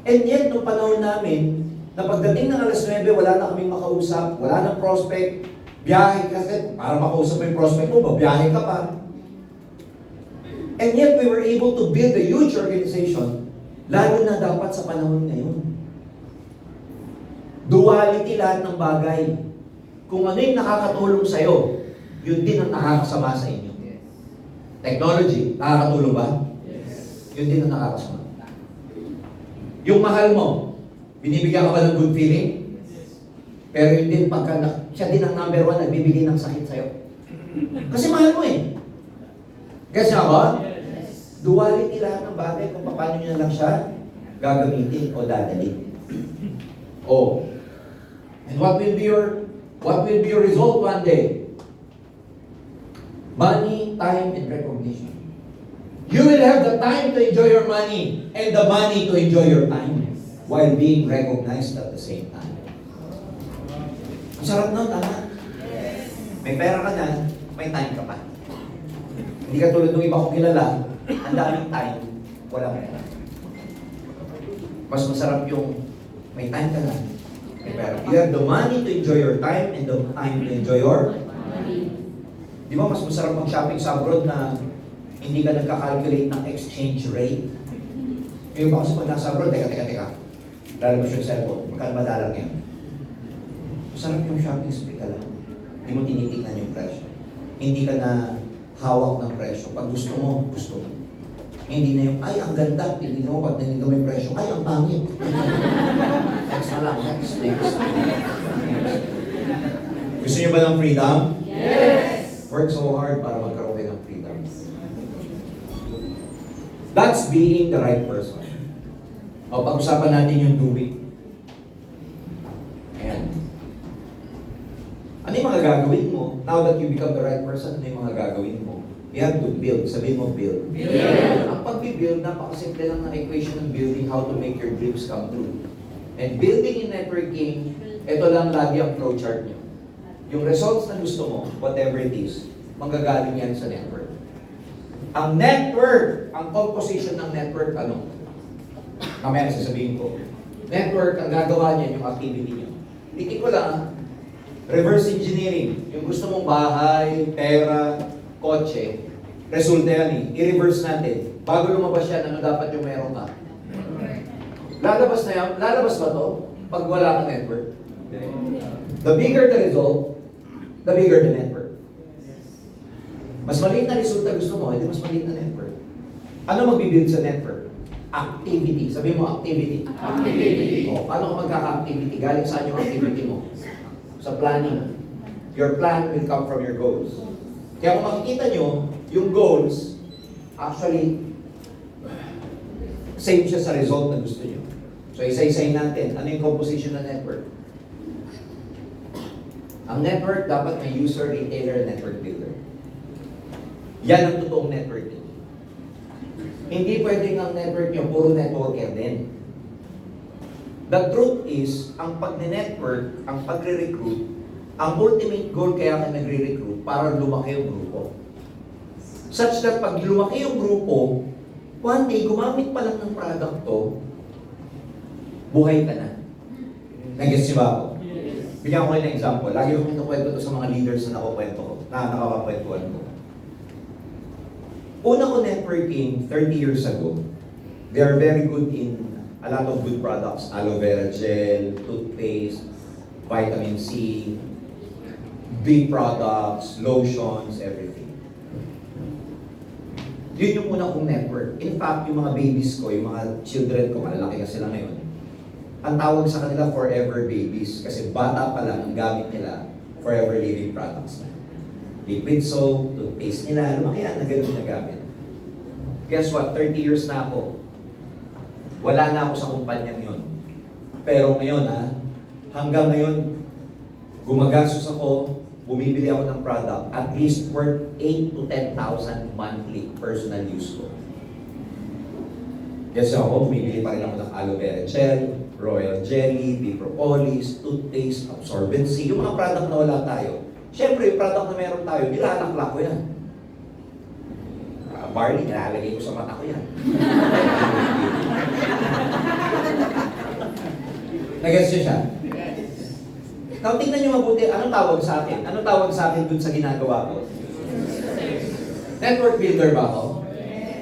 And yet, nung panahon namin, na pagdating ng alas 9, wala na kaming makausap, wala nang prospect, biyahe kasi para makausap mo yung prospect mo, babiyahe ka pa. And yet we were able to build a huge organization, lalo na dapat sa panahon ngayon. Duality lahat ng bagay. Kung ano yung nakakatulong sa'yo, yun din ang nakakasama sa inyo. Technology, nakakatulong ba? Yun din ang nakakasama. Yung mahal mo, binibigyan ka ba ng good feeling? Pero yun din, siya din ang number 1 nagbibigay ng sakit sa'yo. Kasi mahal mo eh. Kasi ako, duality lahat ng bagay kung paano nyo na lang siya gagamitin o dadalhin. Oh. And what will be your result one day? Money, time, and recognition. You will have the time to enjoy your money and the money to enjoy your time while being recognized at the same time. Ang sarap nun, tama? May pera ka na, may time ka pa. Hindi ka tulad ng iba kong kilala, ang daming time, walang pera. Mas masarap yung may time ka na, may pera. You have the money to enjoy your time and the time to enjoy your money. Di ba mas masarap mag-shopping sa abroad na hindi ka nagka-calculate ng exchange rate? Yung ba kasi pag nasa abroad, teka. Lalabas yung cellphone, magkano ba dollar ngayon? Masarap yung shopping spree ka lang. Hindi mo tinitignan yung presyo. Hindi ka na hawak ng presyo. Pag gusto mo, gusto mo. Hindi na yung, ay, ang ganda. Hindi mo, pag nanigaw mo yung presyo, ay, ang pangit. Next na lang, next. Gusto niyo ba ng freedom? Yes! Work so hard para magkaroon kayo ng freedom. That's being the right person. O, pag-usapan natin yung doing. Ayan. Ano yung mga gagawin mo? Now that you become the right person, ano yung mga gagawin mo? You have to build. Sabihin mo, build. Build. Ang pag-build, napakasimple lang ng equation ng building, how to make your dreams come true. And building in networking, ito lang lagi ang flowchart nyo. Yung results na gusto mo, whatever it is, manggagaling yan sa network. Ang network, ang composition ng network, ano? Mamaya sasabihin ko. Network, ang gagawa niyan, yung activity niyo. Tikin ko lang, reverse engineering. Yung gusto mong bahay, pera, kotse, resulta yan eh. I-reverse natin. Bago lumabas yan, ano dapat yung meron ka? Lalabas na yan? Lalabas ba to? Pag wala kang network? The bigger the result, the bigger the network. Mas maliit na resulta gusto mo, hindi mas maliit na network. Ano magbibuild sa network? Activity. Sabi mo, activity. Activity. O, paano ka magkaka-activity? Galing saan yung activity mo? Sa planning. Your plan will come from your goals. Kaya kung makikita nyo, yung goals, actually, same siya sa result na gusto nyo. So, isa-isayin natin. Ano yung composition ng network? Ang network dapat may user, retailer, network builder. Yan ang totoong networking. Hindi pwedeng ang network nyo, puro networker din. The truth is, ang pag-network, ang pagre-recruit, ang ultimate goal kaya ka nagre-recruit para lumaki yung grupo. Such that pag lumaki yung grupo, one day, gumamit pa lang ng product to, buhay ka na. Nag-gets niyo ba ako? Bigyan ko kayo ng example. Lagi ko kinukwento to sa mga leaders na nakukwento ko, na nakakakwentuhan ko. Una ko networking 30 years ago. They are very good in a lot of good products. Aloe vera gel, toothpaste, vitamin C, big products, lotions, everything. Yun yung una kong network. In fact, yung mga babies ko, yung mga children ko, malalaki na sila ngayon, ang tawag sa kanila forever babies. Kasi bata pa lang, ang gamit nila, forever living products na. Liquid soap, toothpaste nila, lumaki yan na ganun na gamit. Guess what? 30 years na ako. Wala na ako sa kumpanyang yun. Pero ngayon hanggang ngayon, gumagastos ako, bumibili ako ng product, at least worth 8 to 10,000 monthly personal use ko. Yes, ako, bumibili pa rin ako ng aloe vera gel, royal jelly, bee propolis, toothpaste, absorbency, yung mga product na wala tayo. Siyempre, yung product na meron tayo, nilalakla ko yan. Barley, nilalagay ko sa mata ko yan. Nag-gets niyo siya? Now, tingnan niyo mabuti, anong tawag sa akin? Anong tawag sa akin dun sa ginagawa ko? Network builder ba ako?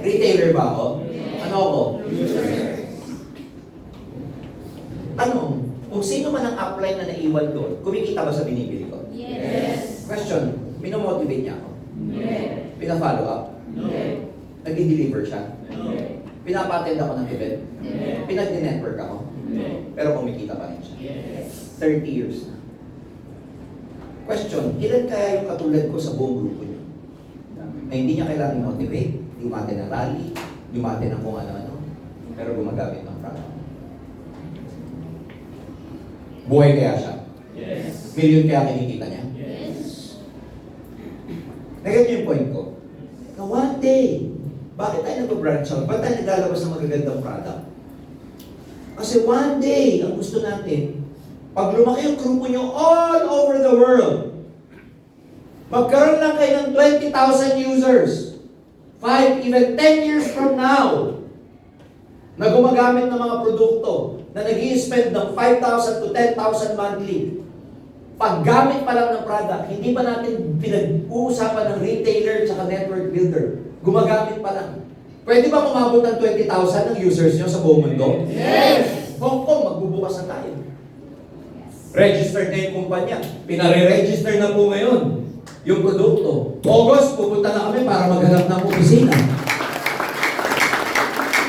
Retailer ba ako? Ano ako? Tanong, kung sino man ang upline na naiwan doon, kumikita ba sa binibili ko? Yes. Question, minomotivate niya ako? Yes. Pina-follow up? Yes. Nag-deliver siya? Pinapa-attend ako ng event? Pinag-network ako? Pero kumikita pa rin siya? 30 years na. Question, ilan kaya yung katulad ko sa buong grupo niyo? Na hindi niya kailangan motivate, dumate ng rally, dumate ng kung ano-ano, pero gumagamit ng product. Buhay kaya siya? Yes. Million kaya kinikita niya? Yes. Nagiging niyo yung point ko? Na one day, bakit tayo nag-branch out? Ba't tayo naglalabas ng magagandang product? Kasi one day, ang gusto natin, pag lumaki yung grupo nyo all over the world, magkaroon lang kayo ng 20,000 users, 5, even 10 years from now, na gumagamit ng mga produkto, na nag-i-spend ng 5,000 to 10,000 monthly. Paggamit pa lang ng product, hindi pa natin pinag-uusapan ng retailer at network builder. Gumagamit pa lang. Pwede ba umabot ng 20,000 ng users nyo sa buong mundo? Yes! Hong Kong, magbubukas na tayo. Registered na yung kumpanya. Pinare-register na po ngayon yung produkto. August, pupunta na kami para maghanap ng opisina.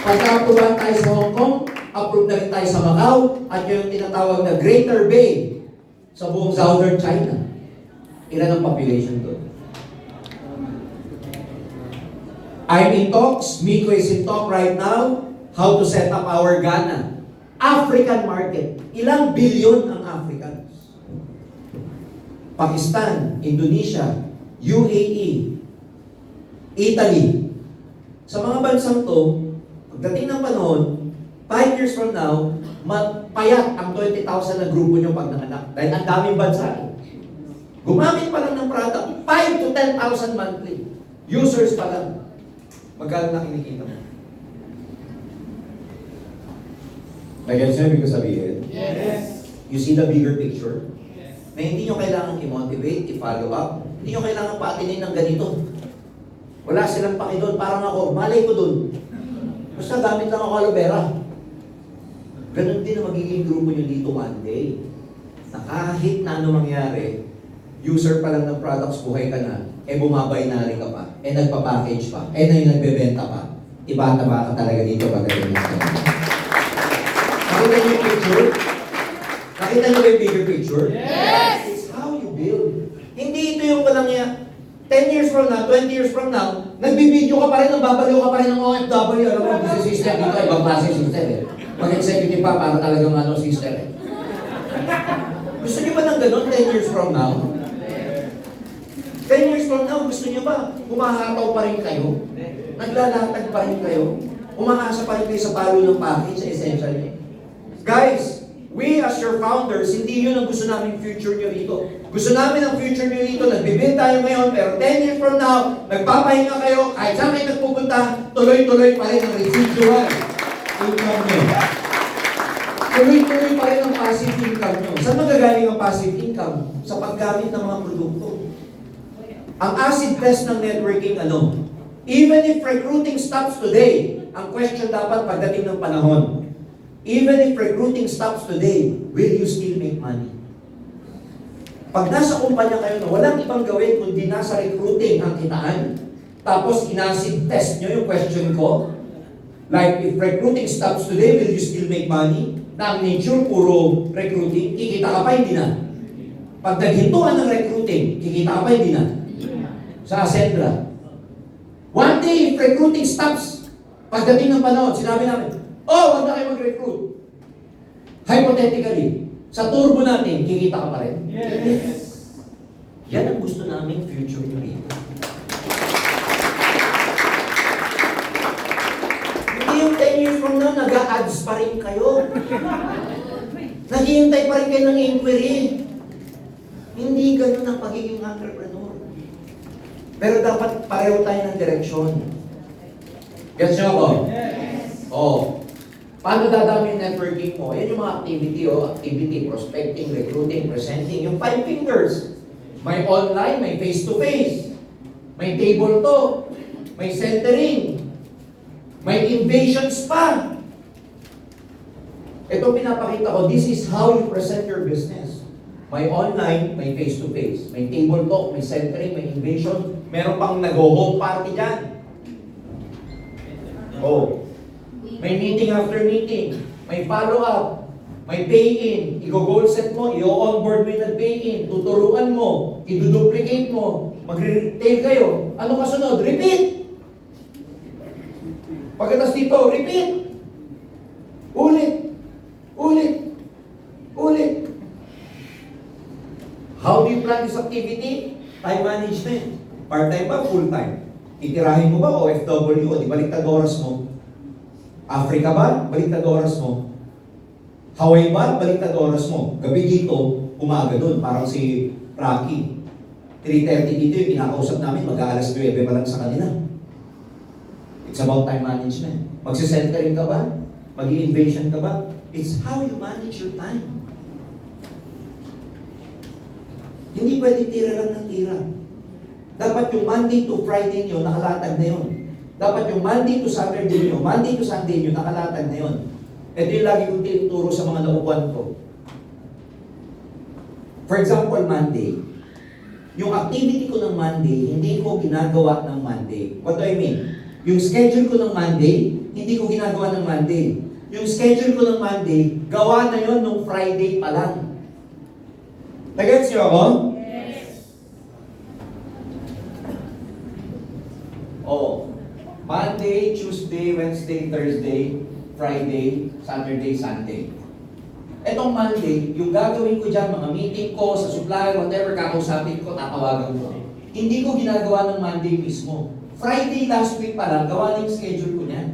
Pagka-approval tayo sa Hong Kong, approve na rin tayo sa Macau, at yung tinatawag na Greater Bay sa buong Southern China. Ilan ang population doon? I'm in talks, Miko is in talk right now, how to set up our Ghana. African market. Ilang bilyon ang Africans? Pakistan, Indonesia, UAE, Italy. Sa mga bansang to, pagdating ng panahon, 5 years from now, payat ang 20,000 na grupo nyo pag nanganak. Dahil ang daming bansa. Gumamit pa lang ng product, 5 to 10,000 monthly. Users pa lang. Magkano na kinikita mo? Nag-gets nyo ibig ko sabihin? Yes. You see the bigger picture? Yes. Na hindi nyo kailangan i-motivate, i-follow up. Hindi nyo kailangan paatinin ng ganito. Wala silang paki doon. Parang ako, malay ko doon. Basta gamit lang ako aloe vera. Ganon din ang magiging grupo nyo dito one day. Na kahit na ano mangyari, user pa lang ng products, buhay ka na, bumabay-nari ka pa, nagpa-package pa, na yung nagbebenta pa. Iba-taba ka talaga dito pagdating ng Nakita niyo yung picture? Nakita niyo ba yung bigger picture? Yes! It's how you build. Hindi ito yung walang niya. 10 years from now, 20 years from now, nagbibideo ka pa rin, nagbabaliw ka pa rin ng OFW. Alam mo, busy system dito, ibang klase system eh. Mag-executive pa para talagang system eh. Gusto niyo ba ng ganun 10 years from now? 10 years from now, gusto niyo ba humahataw pa rin kayo? Naglalatag pa rin kayo? Umaasa pa rin kayo sa palo ng package sa essential niyo? Guys, we as your founders, hindi yun ang gusto namin future nyo rito. Gusto namin ang future nyo rito, nagbibuild tayo ngayon, pero 10 years from now, nagpapahinga kayo, kahit saan kayo nagpupunta, tuloy-tuloy pa rin ang residual income nyo. Tuloy-tuloy pa rin ang passive income nyo. Saan magagaling ang passive income? Sa paggamit ng mga produkto. Ang acid test ng networking, even if recruiting stops today, ang question dapat pagdating ng panahon, even if recruiting stops today, will you still make money? Pag nasa kumpanya kayo na walang ibang gawin kundi nasa recruiting ang kitaan, tapos inacid test nyo yung question ko, like if recruiting stops today, will you still make money? Na ang nature puro recruiting, kikita ka pa, hindi na. Pag naghintuan ng recruiting, kikita ka pa, hindi na. Sa Ascendra. One day, if recruiting stops, pagdating ng panahon, sinabi namin, wag na kayo mag-recruit. Hypothetically, sa turbo natin, kikita ka pa rin. Yes. Yan ang gusto namin future nyo rito. Hindi yung 10 years from now, nag-a-ads pa rin kayo. Naghihintay pa rin kayo ng inquiry. Hindi ganun ang pagiging entrepreneur. Pero dapat pareho tayo ng direksyon. Gets nyo ako? Yes. Oo. Paano dadami yung networking mo? Yan yung mga activity, activity, prospecting, recruiting, presenting, yung 5 fingers. May online, may face-to-face, may table talk, may centering, may invasions pa. Ito pinapakita ko, this is how you present your business. May online, may face-to-face, may table talk, may centering, may invasion, meron pang nag-home party dyan. Oh. May meeting after meeting, may follow-up, may pay-in, i-goal set mo, i-onboard mo yung nag-pay-in, tuturuan mo, i-duplicate mo, magre-retail kayo. Ano kasunod? Repeat! Pagkatas dito, repeat! Ulit! Ulit! Ulit! How do you plan this activity? Time management. Part-time ba? Full-time. Itirahin mo ba OFW o di baliktad oras mo? Africa ba? Baliktad oras mo. Hawaii ba? Baliktad oras mo. Gabi dito, umaga dun. Parang si Rocky. 3:30 dito yung kinakausap namin, mag-aalas 9 pa lang sa kanila. It's about time management. Magsisentering ka ba? Mag-i-invasion ka ba? It's how you manage your time. Hindi pwede tira lang ng tira. Dapat yung Monday to Friday nyo, nakalatag na yun. Dapat yung Monday to Saturday nyo, Monday to Sunday nyo, nakalatag na yun. Ito yung lagi kong tinuturo sa mga naupuan ko. For example, Monday. Yung activity ko ng Monday, hindi ko ginagawa ng Monday. What do I mean? Yung schedule ko ng Monday, hindi ko ginagawa ng Monday. Yung schedule ko ng Monday, gawa na yun nung Friday pa lang. Nag-gets nyo ako? Oh, Monday, Tuesday, Wednesday, Thursday, Friday, Saturday, Sunday. Etong Monday, yung gagawin ko dyan, mga meeting ko, sa supplier, whatever, kakausapin ko, tatawagan ko. Hindi ko ginagawa ng Monday mismo. Friday last week pa lang, gawa na yung schedule ko niyan.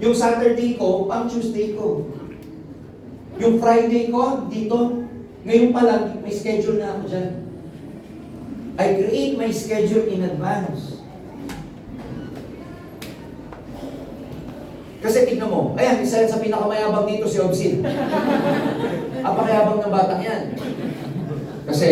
Yung Saturday ko, pang Tuesday ko. Yung Friday ko, dito, ngayon pa lang, may schedule na ako dyan. I create my schedule in advance. Kasi tignan mo, ayan, isa yan sa pinakamayabang dito si Obsid. Apakayabang ng batang yan. Kasi,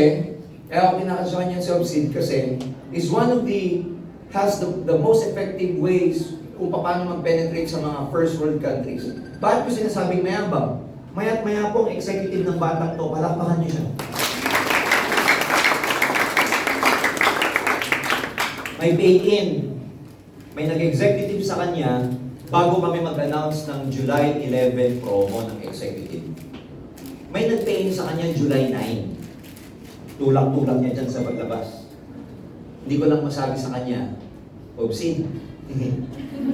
kaya ako pinakasuhan yan si Obsid kasi is one of the, has the most effective ways kung paano mag-penetrate sa mga first world countries. Bakit ko sinasabing mayabang? Maya't maya pong executive ng batang to, palakpakan niyo siya. May pay-in. May nag-executive sa kanya bago kami mag-announce ng July 11 promo ng executive. May nag-pay-in sa kanya July 9. Tulak-tulak niya dyan sa paglabas. Hindi ko lang masabi sa kanya, Obsid,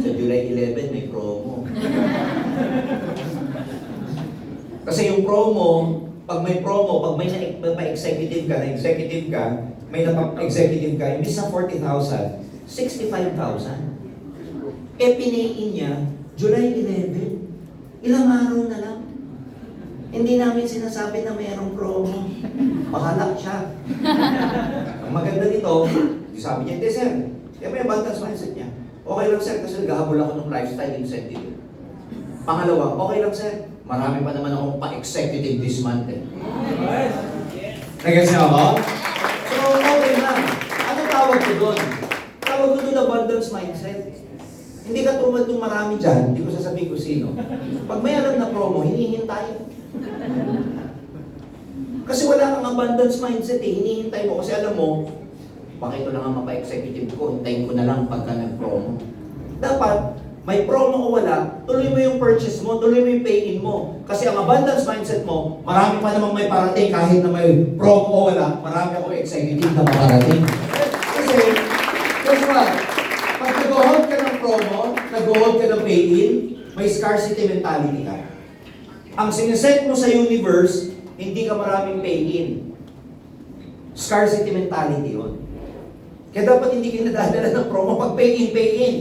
sa July 11 may promo. Kasi yung promo, pag may promo, pag may na-executive ka, may na-executive ka, imbis na 40,000, 65,000. Eh, pinayin niya, July 11. Ilang araw na lang. Hindi namin sinasabi na mayroong promo. Bahala siya. Ang maganda nito, sabi niya, hindi sir, kaya may abundance mindset niya. Okay lang sir, kasi naghahabol ako ng lifestyle incentive. Pangalawa, okay lang sir, marami pa naman akong pa-executive this month eh. Nag-gets niyo ako? So, okay lang. Ano tawag ko doon? Tawag ko doon abundance mindset. Hindi ka tulad ng marami dyan, hindi ko sasabihin ko sino. Pag may alam na promo, hinihintay. Kasi wala kang abundance mindset eh, hinihintay mo. Kasi alam mo, bakit ito lang ang mapa-executive ko, hintayin ko na lang pagka nag-promo. Dapat, may promo o wala, tuloy mo yung purchase mo, tuloy mo yung pay-in mo. Kasi ang abundance mindset mo, marami pa namang may parating kahit na may promo o wala, marami ako executive na maparating. Kasi, guess what? Pag nag-hold ka ng promo, nag-hold ka ng pay-in, may scarcity mentality ka. Ang siniset mo sa universe, hindi ka maraming pay-in. Scarcity mentality yun. Kaya dapat hindi ka nadadala ng promo pag pay-in, pay-in.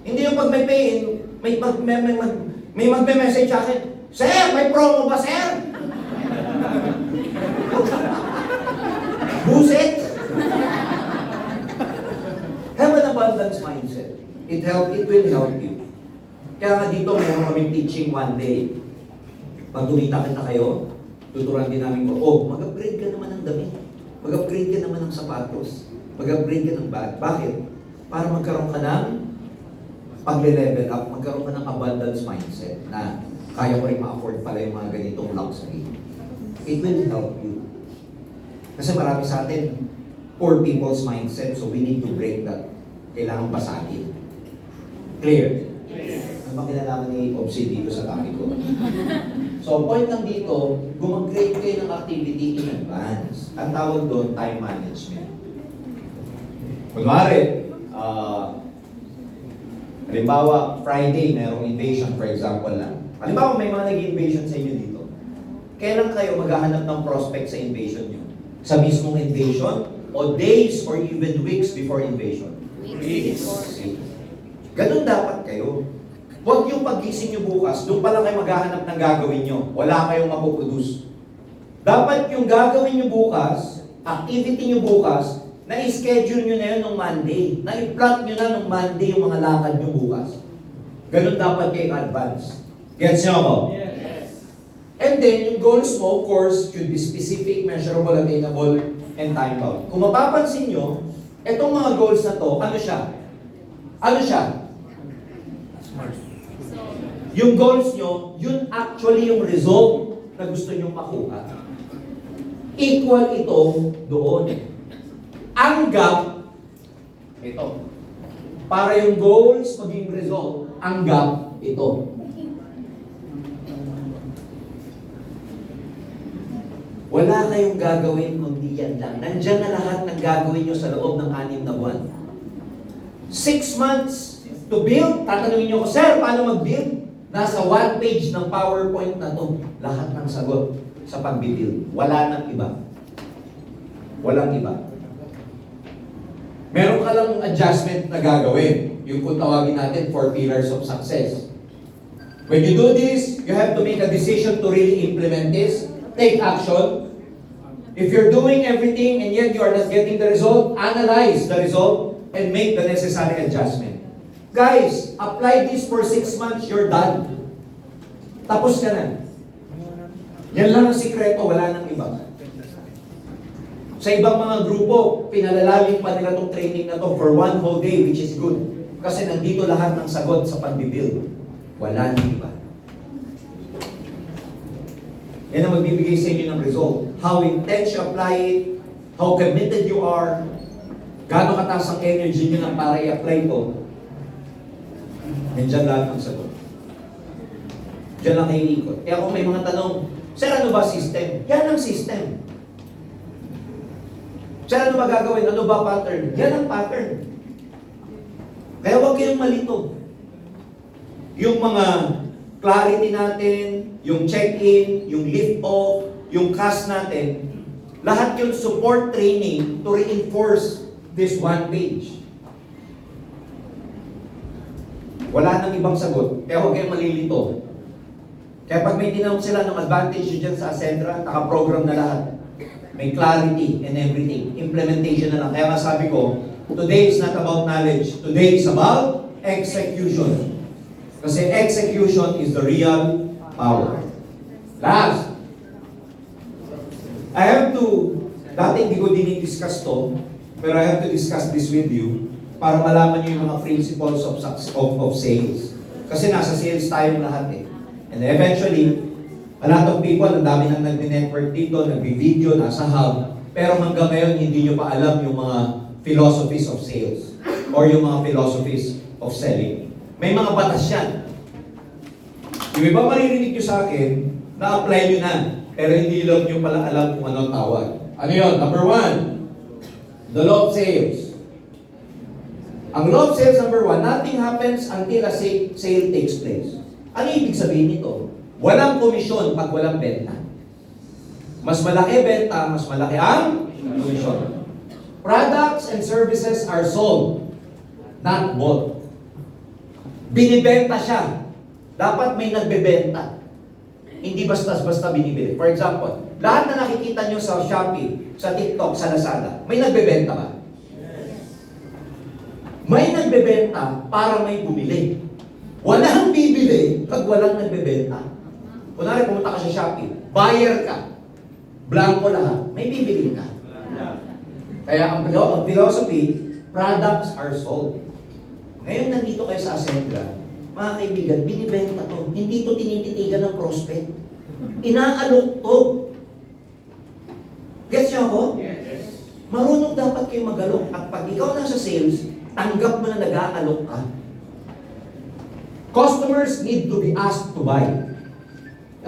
Hindi yung pag may pay-in, may magme-message sa akin, Sir, may promo ba, sir? Buset! Have an abundance mindset. It it will help you. Kaya nga dito meron kaming teaching one day. Pag tumitakit na kayo, tuturuan din namin ko, mag-upgrade ka naman ng damit. Mag-upgrade ka naman ng sapatos. Mag-upgrade ka ng bag. Bakit? Para magkaroon ka ng pagle-level up, magkaroon ka ng abundance mindset na kaya ko rin ma-afford pala yung mga ganitong luxury. It will help you. Kasi marami sa atin, poor people's mindset, so we need to break that. Kailangan basagin. Clear? Ano ba kinalaman ni Obsid dito sa topic ko? So, point lang dito, gumag-grade kayo ng activity in advance. Ang tawag doon, time management. Kunwari, halimbawa, Friday, merong invasion, for example lang. Halimbawa, may mga nag-invasion sa inyo dito. Kailan kayo maghahanap ng prospect sa invasion nyo? Sa mismong invasion? O days or even weeks before invasion? Weeks. Ganun dapat kayo. Huwag yung paggising nyo bukas, doon pala kayo maghahanap ng gagawin nyo. Wala kayong mapuproduce. Dapat yung gagawin nyo bukas, activity nyo bukas, na-schedule nyo na yun ng Monday. Na-plot nyo na ng Monday yung mga lakad nyo bukas. Ganun dapat kayo advance. Gets nyo ako? Yes. And then, yung goals mo, of course, should be specific, measurable, attainable, and time-bound. Kung mapapansin nyo, itong mga goals na to, ano siya? Ano siya? Yung goals nyo, yun actually yung result na gusto nyo makuha. Equal ito doon. Ang gap, ito. Para yung goals maging result, ang gap, ito. Wala kayong gagawin kundi yan lang. Nandyan na lahat ng gagawin nyo sa loob ng 6 na buwan. 6 months to build. Tatanungin nyo ko, Sir, paano mag-build? Nasa 1 page ng PowerPoint na to. Lahat ng sagot sa pag-build. Wala nang iba. Walang iba. Meron ka lang adjustment na gagawin. Yung kung tawagin natin 4 pillars of success. When you do this, you have to make a decision to really implement this. Take action. If you're doing everything and yet you are not getting the result, analyze the result and make the necessary adjustment. Guys, apply this for 6 months, you're done. Tapos ka na. Yan lang ang sikreto, wala nang iba. Sa ibang mga grupo, pinalalalim pa nila itong training na to for 1 whole day, which is good. Kasi nandito lahat ng sagot sa pag-build. Wala nang iba. Yan ang magbibigay sa inyo ng result. How intense you apply it, how committed you are, gaano kataas ang energy nyo na para i-apply ito, nandiyan lahat ng sagot. Diyan lang kayo ikot. Kaya kung may mga tanong, Sir, ano ba system? Yan ang system. Sir, ano ba gagawin? Ano ba pattern? Yan ang pattern. Kaya huwag kayong malito. Yung mga clarity natin, yung check-in, yung lift-off, yung cast natin, lahat yung support training to reinforce this 1 page. Wala nang ibang sagot. Kaya huwag kayong malilito. Kaya pag may tinanong sila ng advantage dyan sa Ascendra, naka-program na lahat. May clarity and everything. Implementation na lang. Kaya nga sabi ko, today is not about knowledge. Today is about execution. Kasi execution is the real power. Last. I have to, dati hindi ko dinidiscuss to, pero I have to discuss this with you para malaman nyo yung mga principles of sales. Kasi nasa sales tayong lahat eh. And eventually, a lot of people, ang dami nang nag-network dito, nag-video, nasa hub, pero hanggang ngayon hindi nyo pa alam yung mga philosophies of sales or yung mga philosophies of selling. May mga batas yan. Yung iba maririnig nyo sa akin, na-apply nyo na, pero hindi lang nyo pala alam kung ano tawag. Ano yun? Number 1, the law of sales. Ang law of sales, number 1, nothing happens until a sale takes place. Ano ibig sabihin nito? Walang komisyon pag walang benta. Mas malaki benta, mas malaki ang komisyon. Products and services are sold, not bought. Binibenta siya. Dapat may nagbebenta. Hindi basta-basta binibili. For example, lahat na nakikita nyo sa Shopee, sa TikTok, sa Lazada, may nagbebenta ba? May nagbebenta para may bumili. Walang bibili pag walang nagbebenta. Kunwari, pumunta ka sa Shopee, buyer ka, blanco lahat, may bibili ka. Kaya ang philosophy, products are sold. Ngayon nandito kayo sa Ascendra, mga kaibigan, binibenta to. Hindi to tinititigan ng prospect. Inaalok to. Gets niyo ako? Yes. Marunong dapat kayo magalok. At pag ikaw nasa sales, tanggap mo na nag-aalok ka. Customers need to be asked to buy.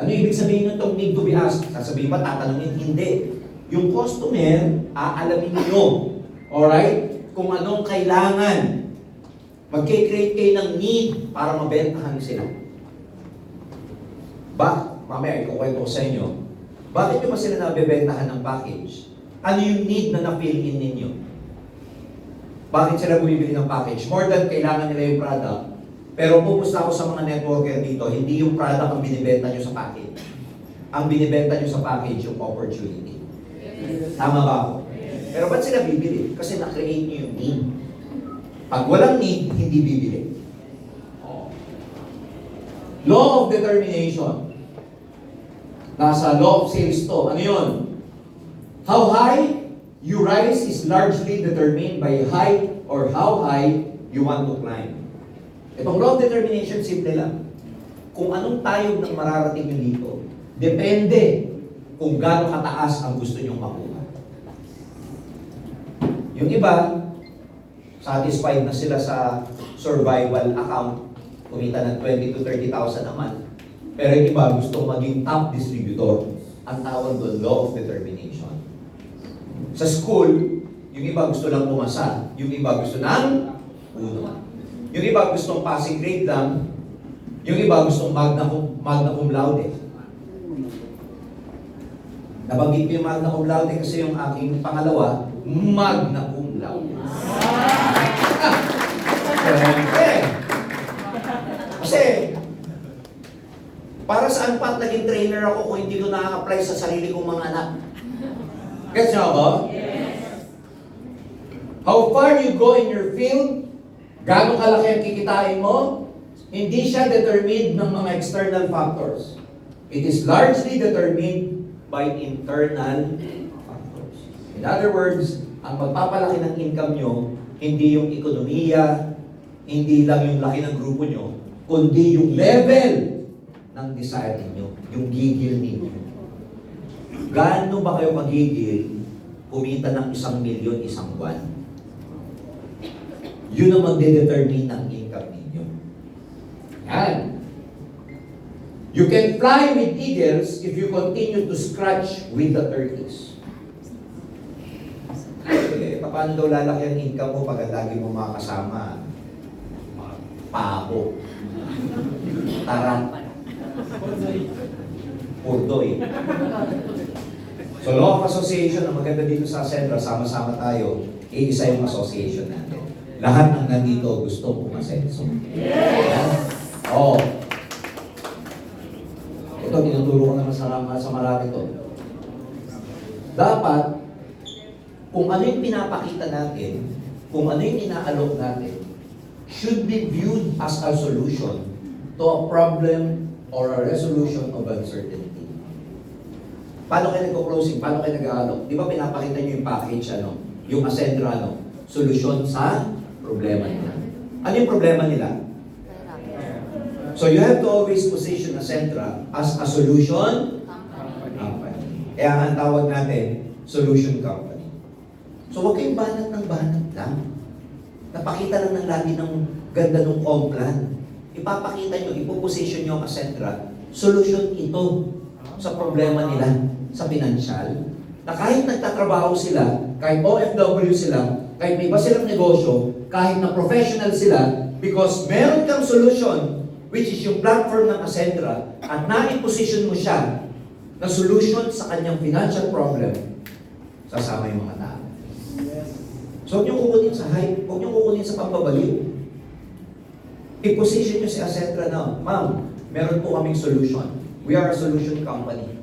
Ano ibig sabihin nitong need to be asked? Sasabihin ba, tatanungin? Hindi. Yung customer, aalamin nyo. Alright? Kung anong kailangan. Mag-create kayo ng need para mabentahan sila. Mamaya ikukwento ko sa inyo. Bakit nyo ba sila nabibentahan ng package? Ano yung need na na-fill in ninyo? Bakit sila bumibili ng package? More than kailangan nila yung product. Pero pupusta ako sa mga networker dito, hindi yung product ang binibenta nyo sa package. Ang binibenta nyo sa package yung opportunity. Tama ba ako? Pero ba't sila bibili? Kasi na-create nyo yung need. Pag walang need, hindi bibili. Law of determination. Nasa law of sales to. Ano yun? How high you rise is largely determined by height or how high you want to climb. Itong law of determination, simple lang. Kung anong tayog ng mararating nyo dito, depende kung gaano kataas ang gusto nyong makuha. Yung iba, satisfied na sila sa survival account, kumita ng 20 to 30,000 a month. Pero yung iba gusto maging top distributor. Ang tawag doon, law of determination. Sa school, yung iba gusto lang pumasa, yung iba gusto ng uno. Yung iba gustong passing grade lang, yung iba gustong magna cum laude. Nabanggit ko yung magna cum laude kasi yung aking pangalawa, magna cum laude. Kasi, para saan pa naging trainer ako kung hindi ko na-apply sa sarili kong mga anak? Gets niyo ako? Yes. How far you go in your field, gaano kalaki ang kikitain mo, hindi siya determined ng mga external factors. It is largely determined by internal factors. In other words, ang magpapalaki ng income nyo, hindi yung ekonomiya, hindi lang yung laki ng grupo nyo, kundi yung level ng desire ninyo, yung gigil ninyo. Gaano ba kayo magigil kumita ng 1 milyon isang buwan? Yun ang magde-determine ng income ninyo. Yan. You can fly with eagles if you continue to scratch with the turkeys. Paano daw lalaki ang income mo pag lagi mo makasama? Pabo. Tarat. Purdoy. So law of association, ang maganda dito sa Ascendra, sama-sama tayo, iisa yung association natin. Lahat ng nandito gusto umasenso. Yes! Oo. Ito, tinuturo ko naman sa marami to. Dapat, kung ano yung pinapakita natin, kung ano yung inaalok natin, should be viewed as a solution to a problem or a resolution of uncertainty. Paano kayo nagko-closing? Paano kayo nag-aalok? Di ba pinapakita nyo yung package, yung Ascendra, solusyon sa problema nila. Ano yung problema nila? So you have to always position Ascendra as a solution company. Kaya ang tawag natin, solution company. So huwag kayong banat ng banat lang. Napakita lang ng lagi ng ganda ng complan. Ipapakita nyo, ipoposition nyo ang Ascendra, solution ito sa problema nila sa financial. Na kahit nagtatrabaho sila, kahit OFW sila, kahit may iba silang negosyo, kahit na professional sila, because meron kang solution, which is yung platform ng Ascendra, at na-position mo siya na solution sa kanyang financial problem, sasama yung mga tao. So huwag niyo kukunin sa hype, huwag niyo kukunin sa pampabaliw. I-position niyo si Ascendra na, ma'am, meron po kaming solution. We are a solution company.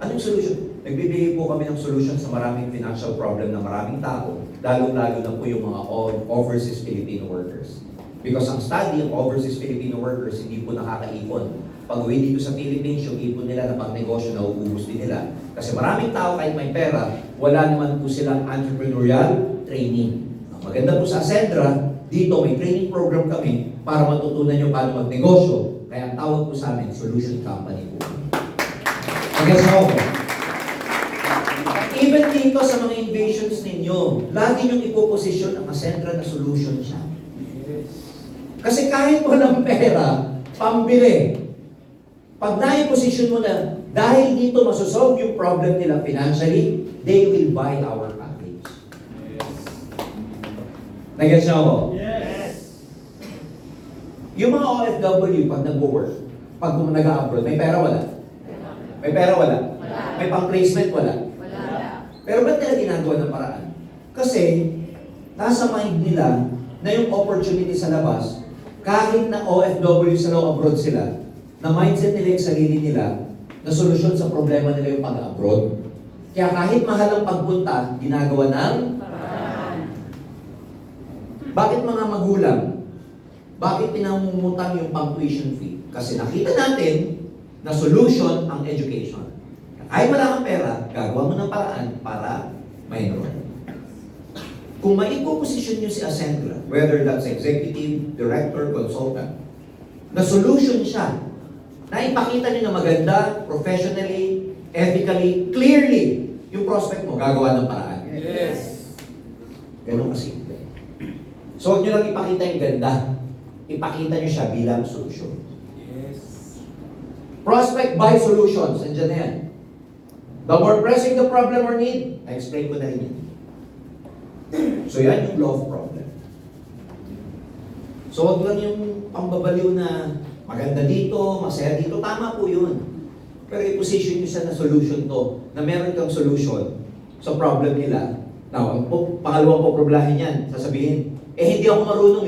Anong solution? nagbibigay po kami ng solusyon sa maraming financial problem ng maraming tao, lalong-lalo na po yung mga overseas Filipino workers. Because ang study ng overseas Filipino workers, hindi po nakakaipon. Pag uwi dito sa Philippines, yung ipon nila na pang-negosyo na uubos din nila. Kasi maraming tao kahit may pera, wala naman po silang entrepreneurial training. Ang maganda po sa Ascendra, dito may training program kami para matutunan nyo paano magnegosyo. Kaya ang tawag po sa amin, Solution Company po. Mag-guess ako. Even dito sa mga invasions ninyo, lagi nyong ipoposisyon ang Ascendra na solution siya. Kasi kahit walang pera, pambili. Pag na-position mo na, dahil dito masosolve yung problem nila financially, they will buy our package. Nag-gets niyo ako? Yes. Yung mga OFW, pag nag-work, pag nag-abroad, may pera wala? May pera wala? May pang-placement wala? Pero ba't nila ginagawa ng paraan? Kasi, nasa mind nila na yung opportunity sa labas, kahit na OFW sa abroad sila, na mindset nila yung sarili nila, na solusyon sa problema nila yung pag-abroad. Kaya kahit mahal ang pagpunta, ginagawa ng Bakit mga magulang? Bakit pinamumutang yung pang-tuition fee? Kasi nakita natin na solution ang education. Kahit wala kang pera, gagawa mo ng paraan para ma-enroll. Kung maipoposisyon nyo si Ascendra, whether that's executive, director, consultant, na solution siya, na ipakita nyo na maganda, professionally, ethically, clearly, yung prospect mo, gagawa ng paraan. Yes. Ganun kasimple. So, huwag nyo lang ipakita yung ganda. Ipakita nyo siya bilang solusyon. Yes. Prospect by solutions. Nandiyan na yan. The more pressing the problem or need, na-explain ko na rin yan. So, yan yung law of problem. So, huwag lang yung pambabaliw na maganda dito, masaya dito. Tama po yun. Pero i-position nyo siya na solution to, na meron kang solution sa problem nila. Now, ang pangalawang po problemahin yan, sasabihin, hindi ako marunong